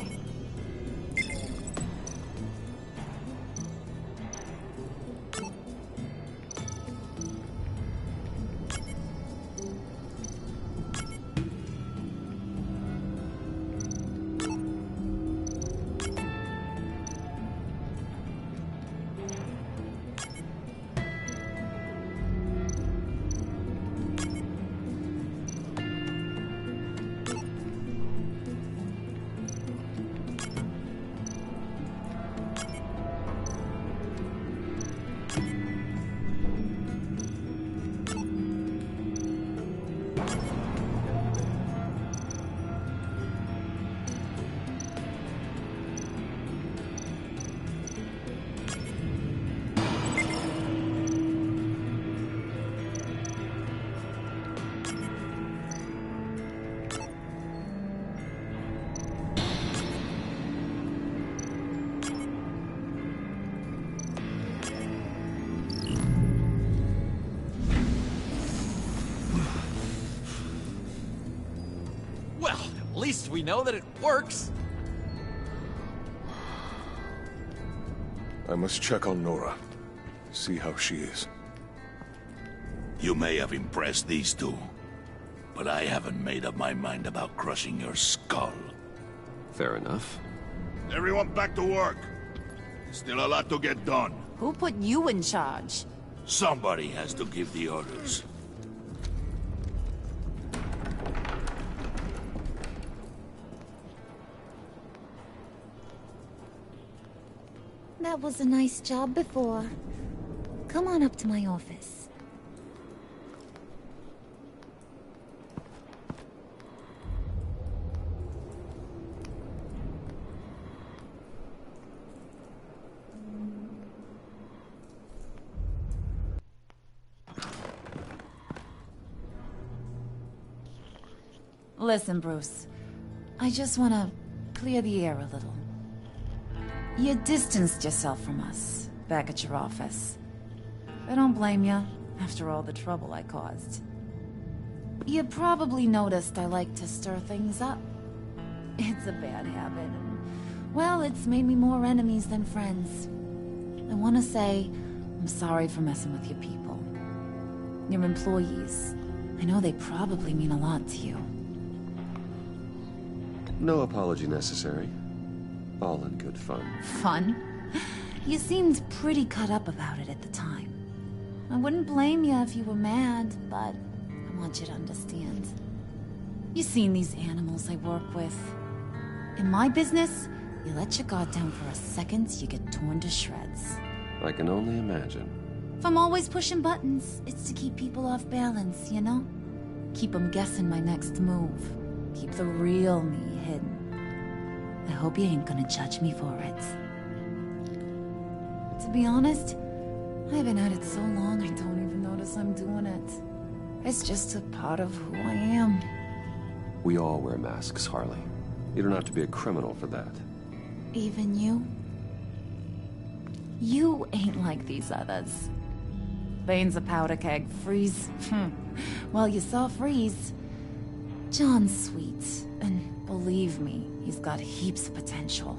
At least we know that it works. I must check on Nora. See how she is. You may have impressed these two, but I haven't made up my mind about crushing your skull. Fair enough. Everyone back to work. Still a lot to get done. Who put you in charge? Somebody has to give the orders. That was a nice job before. Come on up to my office. Listen, Bruce. I just want to clear the air a little. You distanced yourself from us, back at your office. I don't blame you, after all the trouble I caused. You probably noticed I like to stir things up. It's a bad habit, and, well, it's made me more enemies than friends. I want to say, I'm sorry for messing with your people. Your employees. I know they probably mean a lot to you. No apology necessary. All in good fun. Fun? You seemed pretty cut up about it at the time. I wouldn't blame you if you were mad, but I want you to understand. You've seen these animals I work with. In my business, you let your guard down for a second, you get torn to shreds. I can only imagine. If I'm always pushing buttons, it's to keep people off balance, you know? Keep them guessing my next move. Keep the real me hidden. I hope you ain't gonna judge me for it. To be honest, I haven't had it so long I don't even notice I'm doing it. It's just a part of who I am. We all wear masks, Harley. You don't have to be a criminal for that. Even you? You ain't like these others. Bane's a powder keg. Freeze. Well, you saw Freeze. John's sweet, and believe me, he's got heaps of potential.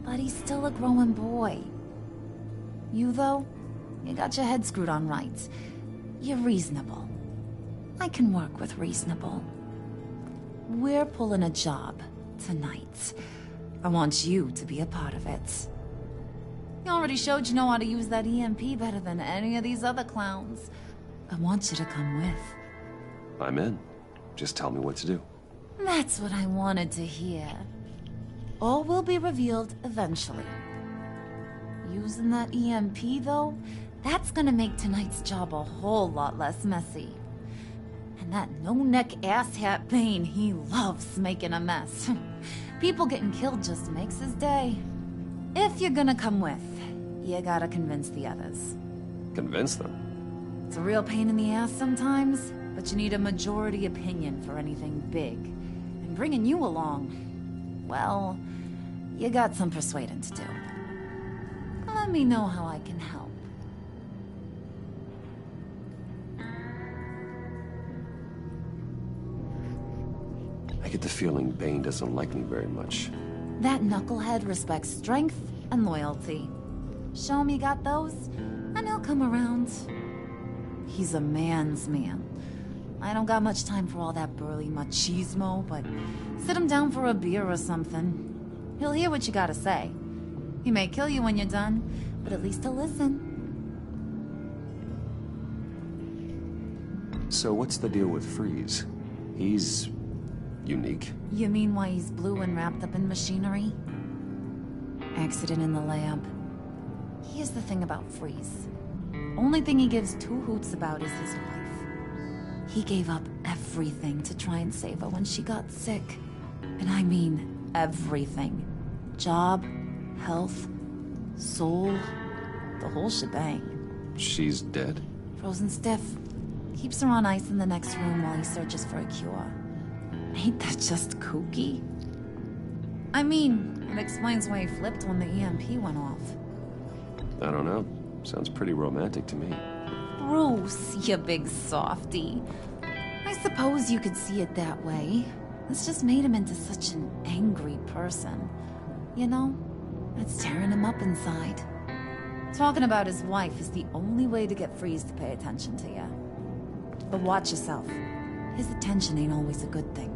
But he's still a growing boy. You, though, you got your head screwed on right. You're reasonable. I can work with reasonable. We're pulling a job tonight. I want you to be a part of it. You already showed you know how to use that EMP better than any of these other clowns. I want you to come with. I'm in. Just tell me what to do. That's what I wanted to hear. All will be revealed eventually. Using that EMP, though, that's gonna make tonight's job a whole lot less messy. And And that no-neck asshat Bane, he loves making a mess. People getting killed just makes his day. If you're gonna come with, you gotta convince the others. Convince them? It's a real pain in the ass sometimes, but you need a majority opinion for anything big. And bringing you along, well, you got some persuading to do. Let me know how I can help. I get the feeling Bane doesn't like me very much. That knucklehead respects strength and loyalty. Show him you got those, and he'll come around. He's a man's man. I don't got much time for all that burly machismo, but sit him down for a beer or something. He'll hear what you gotta say. He may kill you when you're done, but at least he'll listen. So what's the deal with Freeze? He's unique. You mean why he's blue and wrapped up in machinery? Accident in the lab. Here's the thing about Freeze. Only thing he gives two hoots about is his wife. He gave up everything to try and save her when she got sick. And I mean everything. Job, health, soul, the whole shebang. She's dead? Frozen stiff. Keeps her on ice in the next room while he searches for a cure. Ain't that just kooky? I mean, it explains why he flipped when the EMP went off. I don't know. Sounds pretty romantic to me. Bruce, you big softy. I suppose you could see it that way. It's just made him into such an angry person. You know, that's tearing him up inside. Talking about his wife is the only way to get Freeze to pay attention to you. But watch yourself. His attention ain't always a good thing.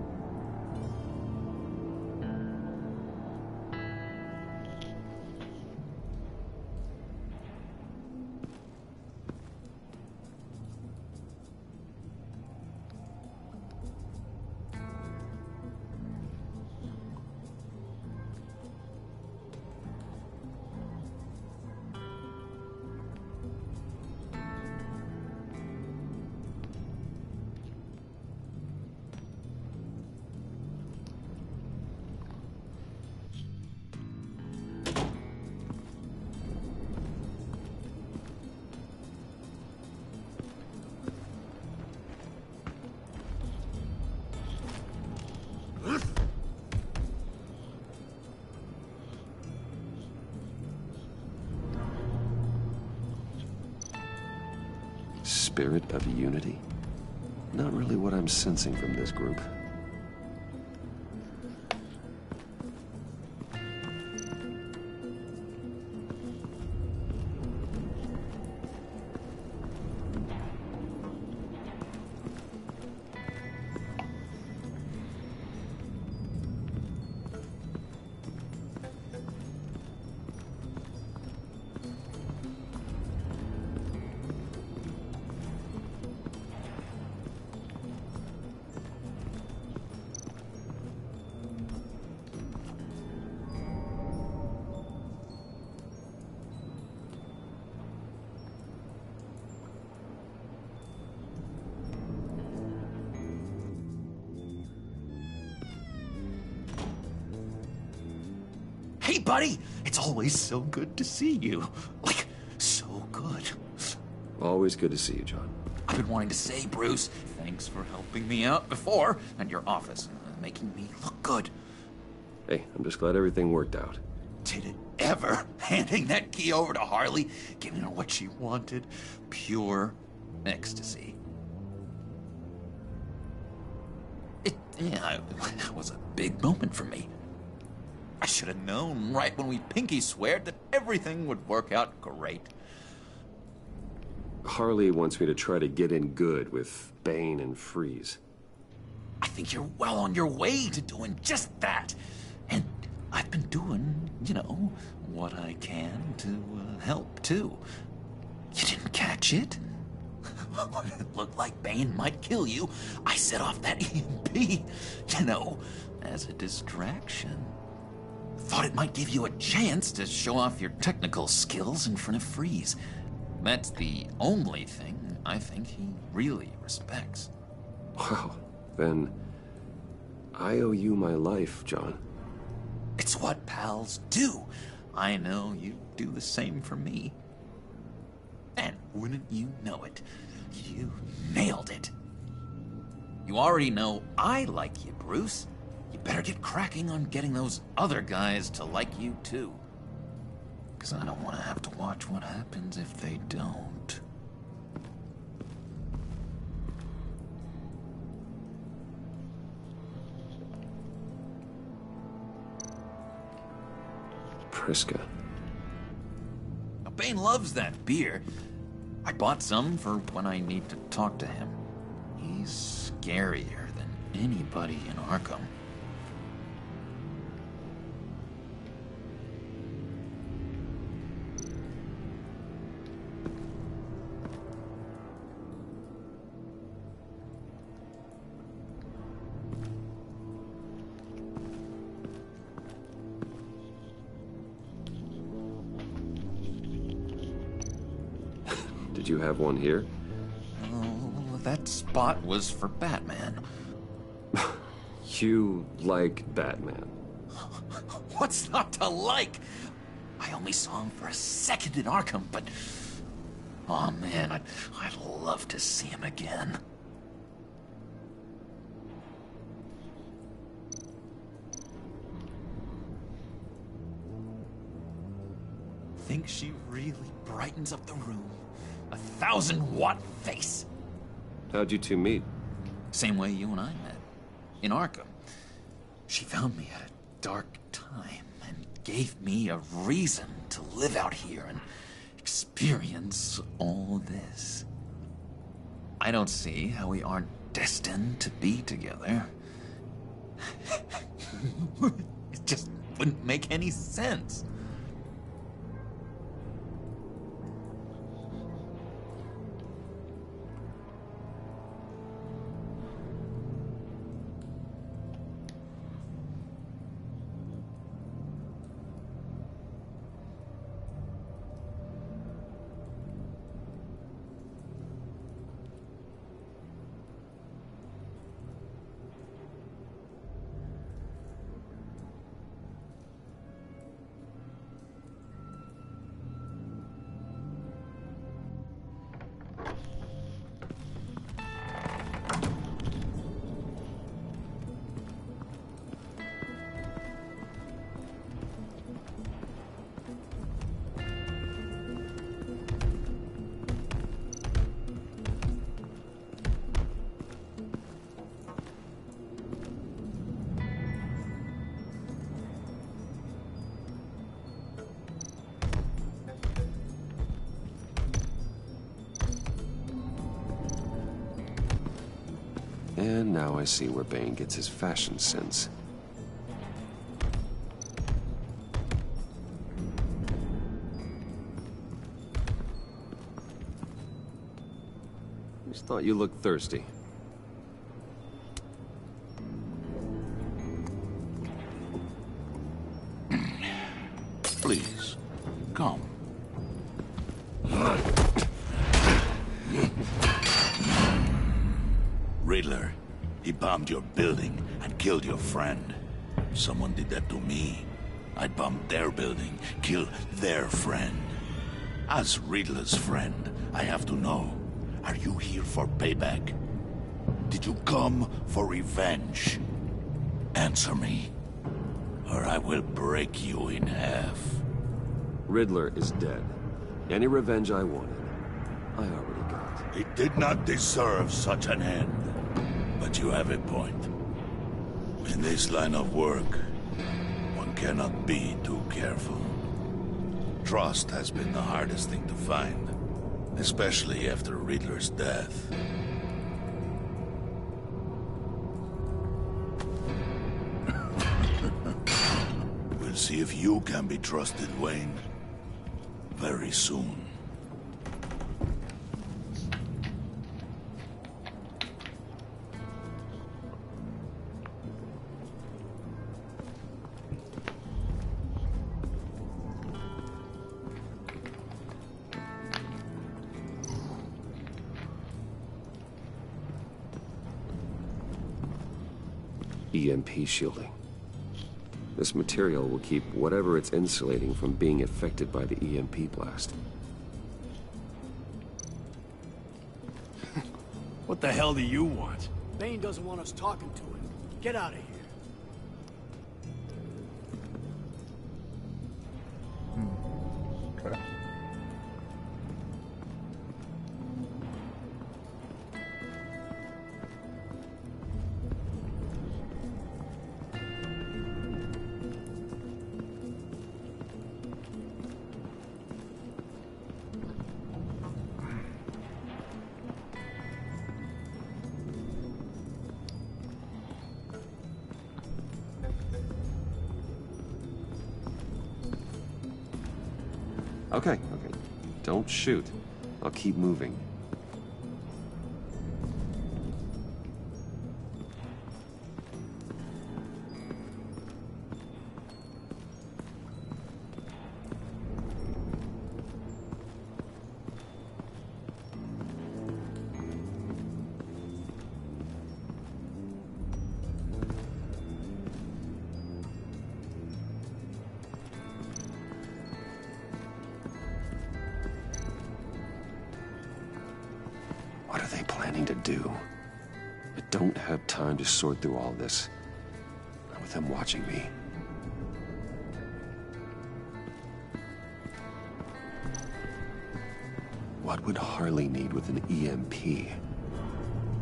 Spirit of unity? Not really what I'm sensing from this group. Hey, buddy! It's always so good to see you. Like, so good. Always good to see you, John. I've been wanting to say, Bruce, thanks for helping me out before at your office, making me look good. Hey, I'm just glad everything worked out. Did it ever? Handing that key over to Harley, giving her what she wanted. Pure ecstasy. It was a big moment for me. I should have known right when we pinky sweared that everything would work out great. Harley wants me to try to get in good with Bane and Freeze. I think you're well on your way to doing just that. And I've been doing, what I can to help, too. You didn't catch it? When it looked like Bane might kill you, I set off that EMP, as a distraction. Thought it might give you a chance to show off your technical skills in front of Freeze. That's the only thing I think he really respects. Wow, then I owe you my life, John. It's what pals do. I know you do the same for me. And wouldn't you know it, you nailed it. You already know I like you, Bruce. You better get cracking on getting those other guys to like you too. Because I don't want to have to watch what happens if they don't. Priska. Now, Bane loves that beer. I bought some for when I need to talk to him. He's scarier than anybody in Arkham. Did you have one here? Oh, that spot was for Batman. You like Batman? What's not to like? I only saw him for a second in Arkham, but... oh man, I'd love to see him again. Think she really brightens up the room? 1,000-watt face. How'd you two meet? Same way you and I met. In Arkham. She found me at a dark time and gave me a reason to live out here and experience all this. I don't see how we aren't destined to be together. It just wouldn't make any sense. And now I see where Bane gets his fashion sense. Just thought you looked thirsty. Please, come. Riddler, he bombed your building and killed your friend. Someone did that to me. I'd bomb their building, kill their friend. As Riddler's friend, I have to know, are you here for payback? Did you come for revenge? Answer me, or I will break you in half. Riddler is dead. Any revenge I wanted, I already got. He did not deserve such an end. But you have a point. In this line of work, one cannot be too careful. Trust has been the hardest thing to find, especially after Riddler's death. We'll see if you can be trusted, Wayne. Very soon. EMP shielding. This material will keep whatever it's insulating from being affected by the EMP blast. What the hell do you want? Bane doesn't want us talking to him. Get out of here. Okay. Okay. Don't shoot. I'll keep moving. What are they planning to do? I don't have time to sort through all this. Not with them watching me. What would Harley need with an EMP?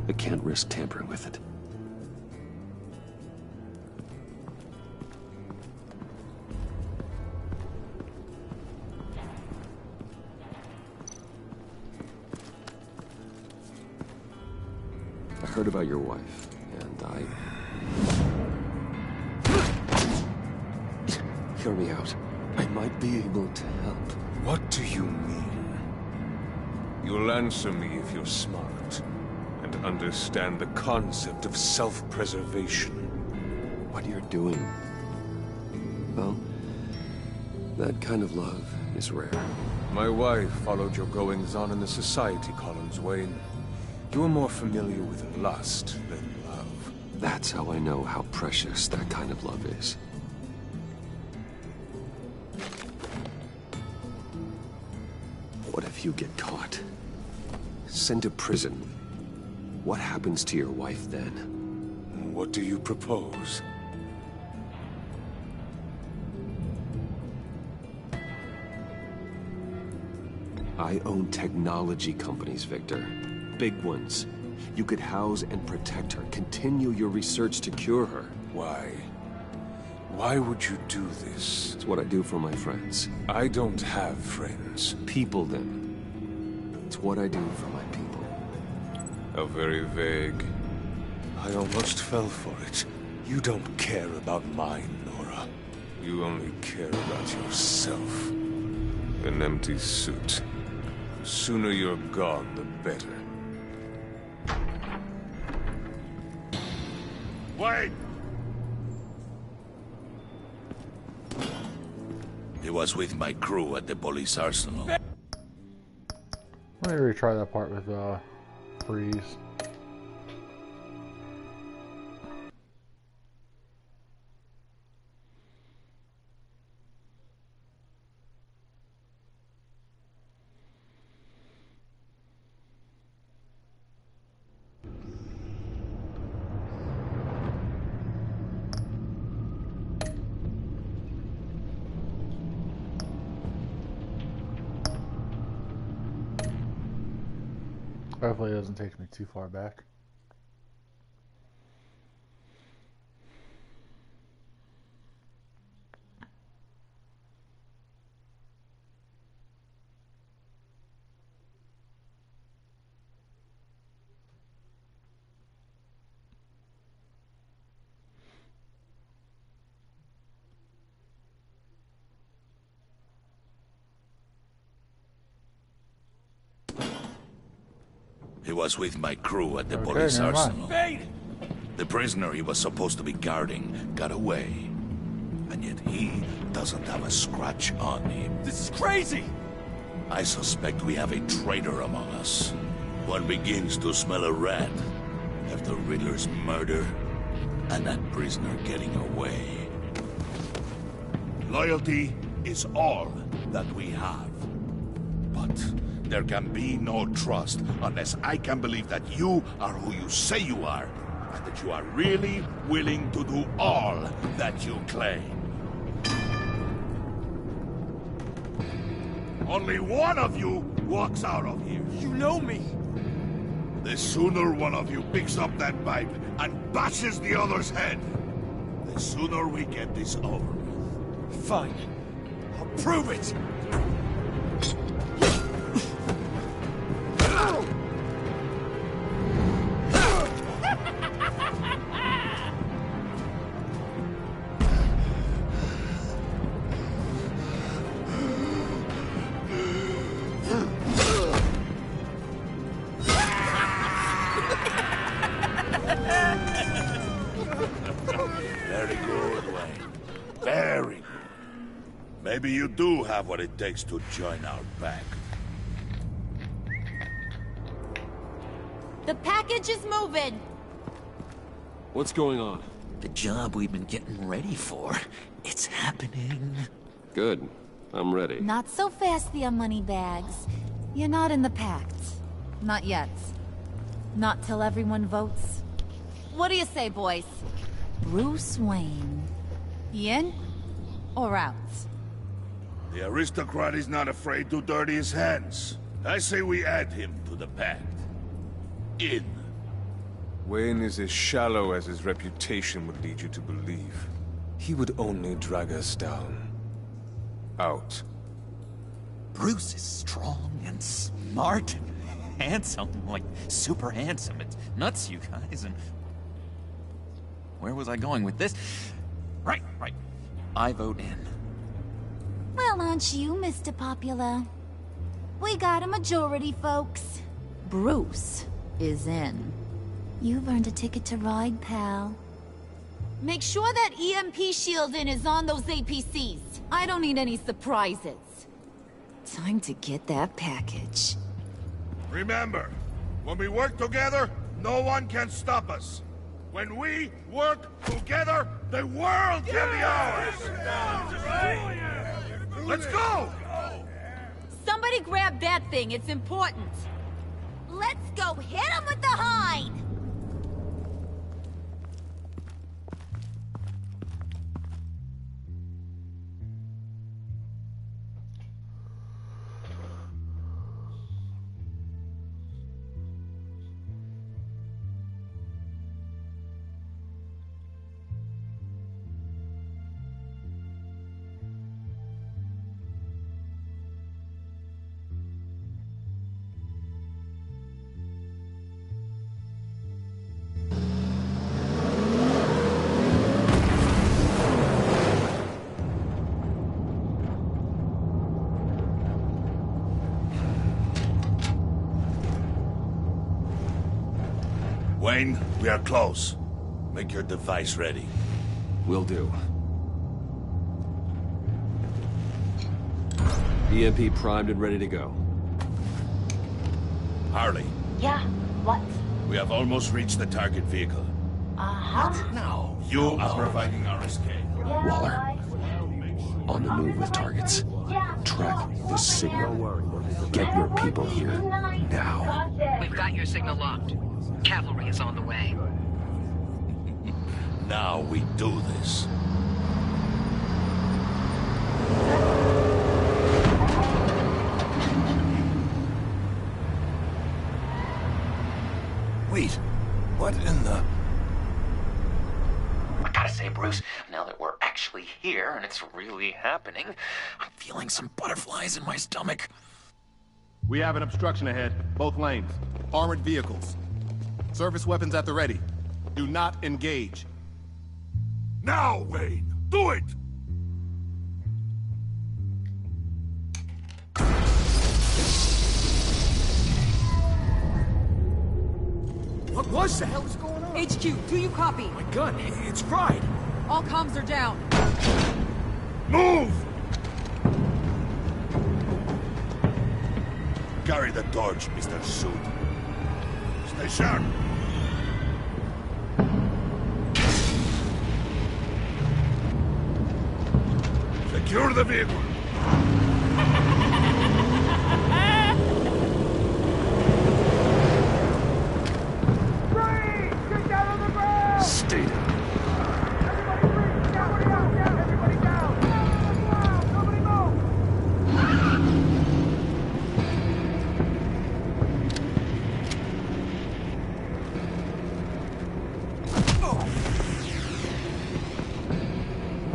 I can't risk tampering with it. I heard about your wife, and Hear me out. I might be able to help. What do you mean? You'll answer me if you're smart, and understand the concept of self-preservation. What you're doing, well, that kind of love is rare. My wife followed your goings-on in the society columns, Wayne. You're more familiar with lust than love. That's how I know how precious that kind of love is. What if you get caught? Sent to prison? What happens to your wife then? What do you propose? I own technology companies, Victor. Big ones. You could house and protect her, continue your research to cure her. Why? Why would you do this? It's what I do for my friends. I don't have friends. People, then. It's what I do for my people. How very vague. I almost fell for it. You don't care about mine, Nora. You only care about yourself. An empty suit. The sooner you're gone, the better. Wait! He was with my crew at the police arsenal. Let me retry that part with freeze. Hopefully it doesn't take me too far back. He was with my crew at the police arsenal. Bane! The prisoner he was supposed to be guarding got away. And yet he doesn't have a scratch on him. This is crazy! I suspect we have a traitor among us. One begins to smell a rat after Riddler's murder. and that prisoner getting away. Loyalty is all that we have. But there can be no trust unless I can believe that you are who you say you are, and that you are really willing to do all that you claim. Only one of you walks out of here. You know me. The sooner one of you picks up that pipe and bashes the other's head, the sooner we get this over with. Fine. I'll prove it. Very good, Wayne. Very good. Maybe you do have what it takes to join our pact. The package is moving. What's going on? The job we've been getting ready for. It's happening. Good. I'm ready. Not so fast, the Moneybags. You're not in the Pact. Not yet. Not till everyone votes. What do you say, boys? Bruce Wayne. In or out? The aristocrat is not afraid to dirty his hands. I say we add him to the pact. In. Wayne is as shallow as his reputation would lead you to believe. He would only drag us down. Out. Bruce is strong and smart and handsome, like super handsome. It's nuts, you guys, and... Where was I going with this? Right. I vote in. Well, aren't you, Mr. Popular? We got a majority, folks. Bruce is in. You've earned a ticket to ride, pal. Make sure that EMP shielding is on those APCs. I don't need any surprises. Time to get that package. Remember, when we work together, no one can stop us. When we work together, the world can be ours! Let's go! Somebody grab that thing, it's important. Let's go hit him with the hide! Wayne, we are close. Make your device ready. Will do. EMP primed and ready to go. Harley. Yeah, what? We have almost reached the target vehicle. Uh-huh. No. You are providing our escape. Waller. On the move with targets. Track this signal. Get your people here. Now. We've got your signal locked. Cavalry is on the way. Now we do this. Wait, what in the... I gotta say, Bruce, now that we're actually here and it's really happening, I'm feeling some butterflies in my stomach. We have an obstruction ahead, both lanes. Armored vehicles. Service weapons at the ready. Do not engage. Now, Wayne! Do it! What was that? What the hell is going on? HQ, do you copy? My gun, it's fried. All comms are down. Move! Carry the torch, Mr. Suit. Stay sharp. Secure the vehicle. Stay down.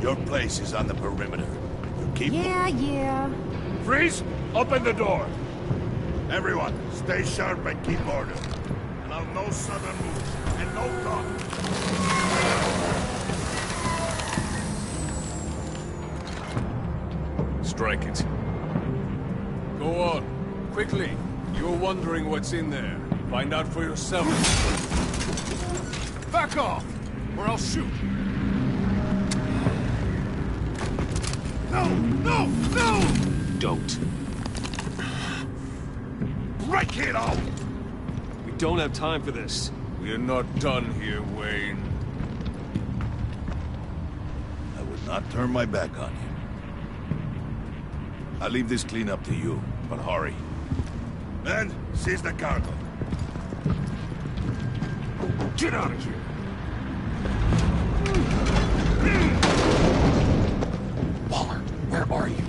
Your place is on the perimeter. You keep... Yeah. Freeze! Open the door! Everyone, stay sharp and keep order. Allow no sudden moves, and no talk. Strike it. Go on. Quickly. You're wondering what's in there. Find out for yourself. Back off, or I'll shoot. No! Don't. Right, kiddo! We don't have time for this. We're not done here, Wayne. I would not turn my back on you. I'll leave this cleanup to you, but hurry. Men, seize the cargo. Get out of here! Waller, where are you?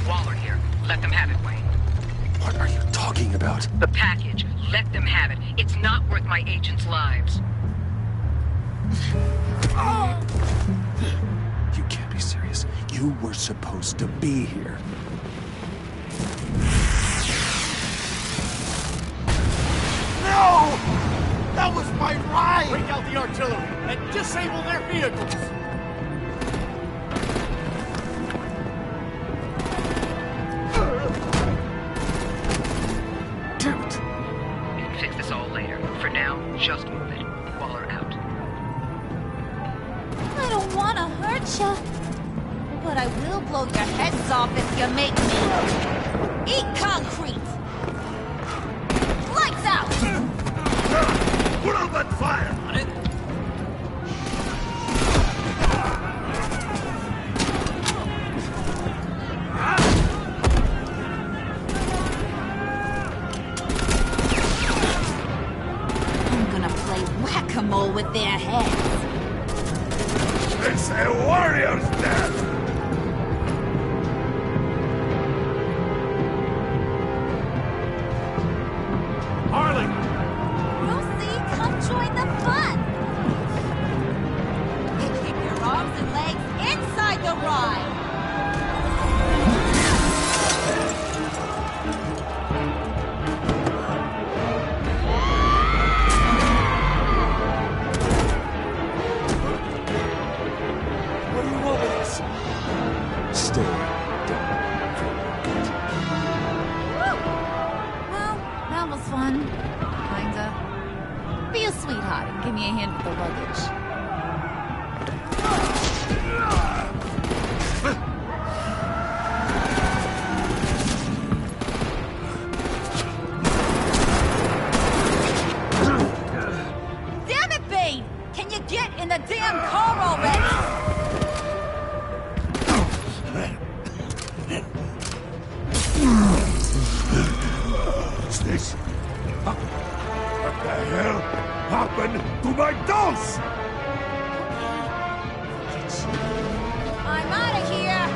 Waller here. Let them have it, Wayne. What are you talking about? The package. Let them have it. It's not worth my agents' lives. You can't be serious. You were supposed to be here. No! That was my ride! Break out the artillery and disable their vehicles! Damn it! We can fix this all later. For now, just move it. Waller out. I don't want to hurt you, but I will blow your heads off if you make me eat concrete. Lights out! Put out that fire! On it. I'm gonna play whack-a-mole with their heads. It's a warrior's death! Harley! Lucy, come join the fun! Keep your arms and legs inside the ride! What do you want with us? Stay down. Well, that was fun. Kinda. Be a sweetheart and give me a hand with the luggage. Damn it, Bane! Can you get in the damn car already? What's this? What the hell happened to my dose? I'm out of here!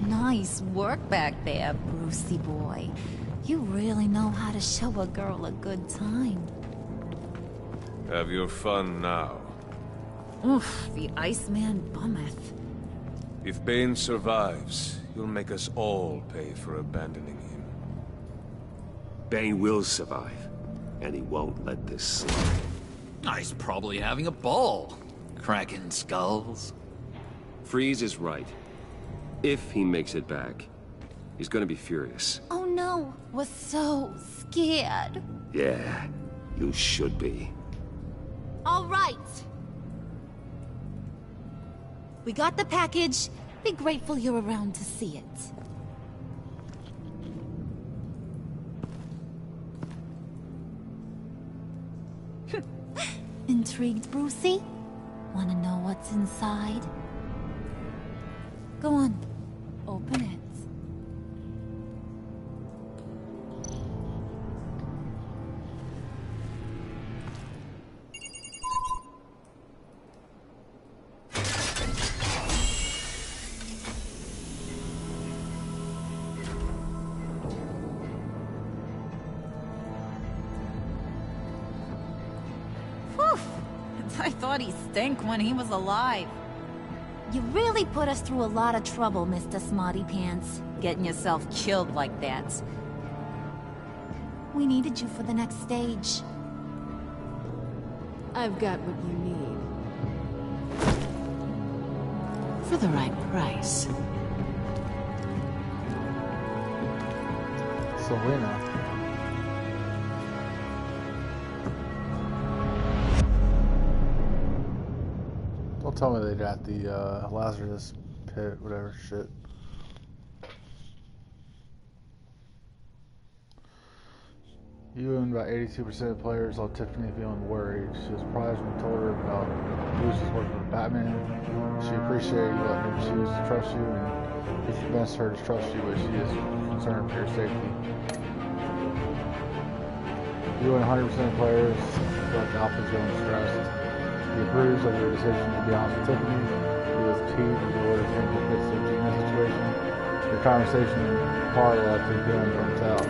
Nice work back there, Brucey boy. You really know how to show a girl a good time. Have your fun now. Oof, the Iceman bummeth. If Bane survives, you'll make us all pay for abandoning him. Bane will survive, and he won't let this slide. He's probably having a ball, cracking skulls. Freeze is right. If he makes it back, he's gonna be furious. Oh no, we're so scared. Yeah, you should be. All right. We got the package. Be grateful you're around to see it. Intrigued, Brucey? Wanna know what's inside? Go on, open it. I thought he stank when he was alive. You really put us through a lot of trouble, Mr. Smarty Pants, getting yourself killed like that. We needed you for the next stage. I've got what you need. For the right price. Selena. Don't tell me they got the Lazarus pit, whatever shit. You and about 82% of players left Tiffany feeling worried. She was surprised when you told her about Bruce's work with Batman. She appreciated you letting her choose to trust you, and you convinced her to trust you, but she is concerned for your safety. You and 100% of players left Alpha feeling stressed. He approves of your decision to be honest with Tiffany. He was teased with the order to fix the Gina situation. Your conversation part left him feeling burnt out.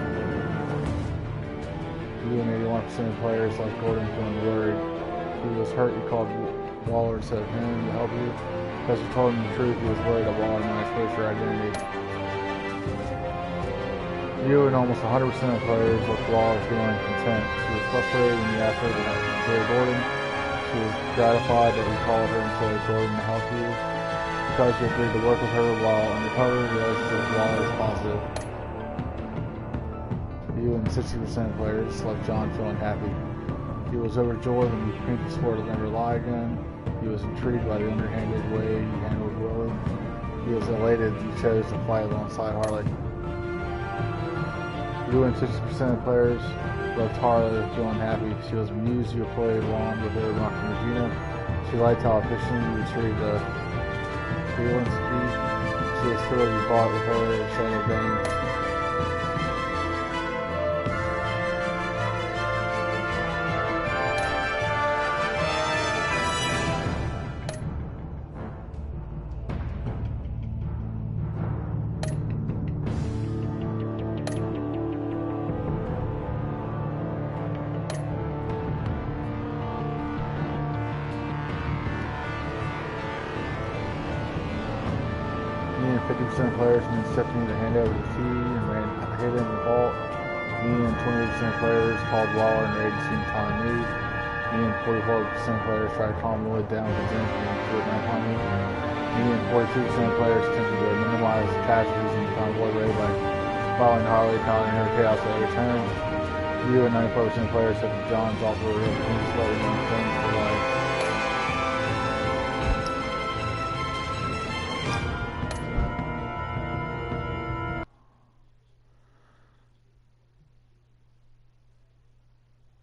You and 81% of players left Gordon feeling worried. He was hurt you called Waller instead of him to help you. Because you told him the truth, he was worried that Waller might expose your identity. You and almost 100% of players left Waller feeling content. She was frustrated when you asked her to kill Gordon. She was gratified that you called her and said Gordon to help you. Because you agreed to work with her while undercover, the attitude of Waller is positive. You and 60% of players left John feeling happy. He was overjoyed when you pinky swore to never lie again. He was intrigued by the underhanded way you handled Willie. He was elated you chose to fight alongside Harley. You and 60% of players left Harley feeling happy. She was amused you played along with her mocking Regina. She liked how efficiently you retrieved the Freeland's key. She was thrilled you fought with her instead of Bane. Me and 50% of players convinced Stephanie to hand over the key and ran hid in the vault. Me and 28% of players called Waller and raided Team Tom News. Me and 44% of players tried to calm Wood down with his being through at night hunting. Me and 42% of players attempted to minimize the casualties in the convoy raid by following Harley, countering her chaos at every turn. You and 94% of players said that John's offer of slightly more things for life.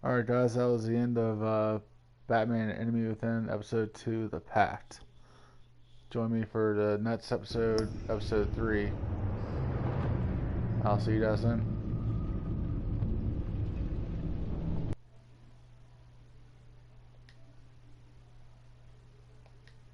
Alright guys, that was the end of Batman Enemy Within, Episode 2, The Pact. Join me for the next episode, Episode 3. I'll see you guys then.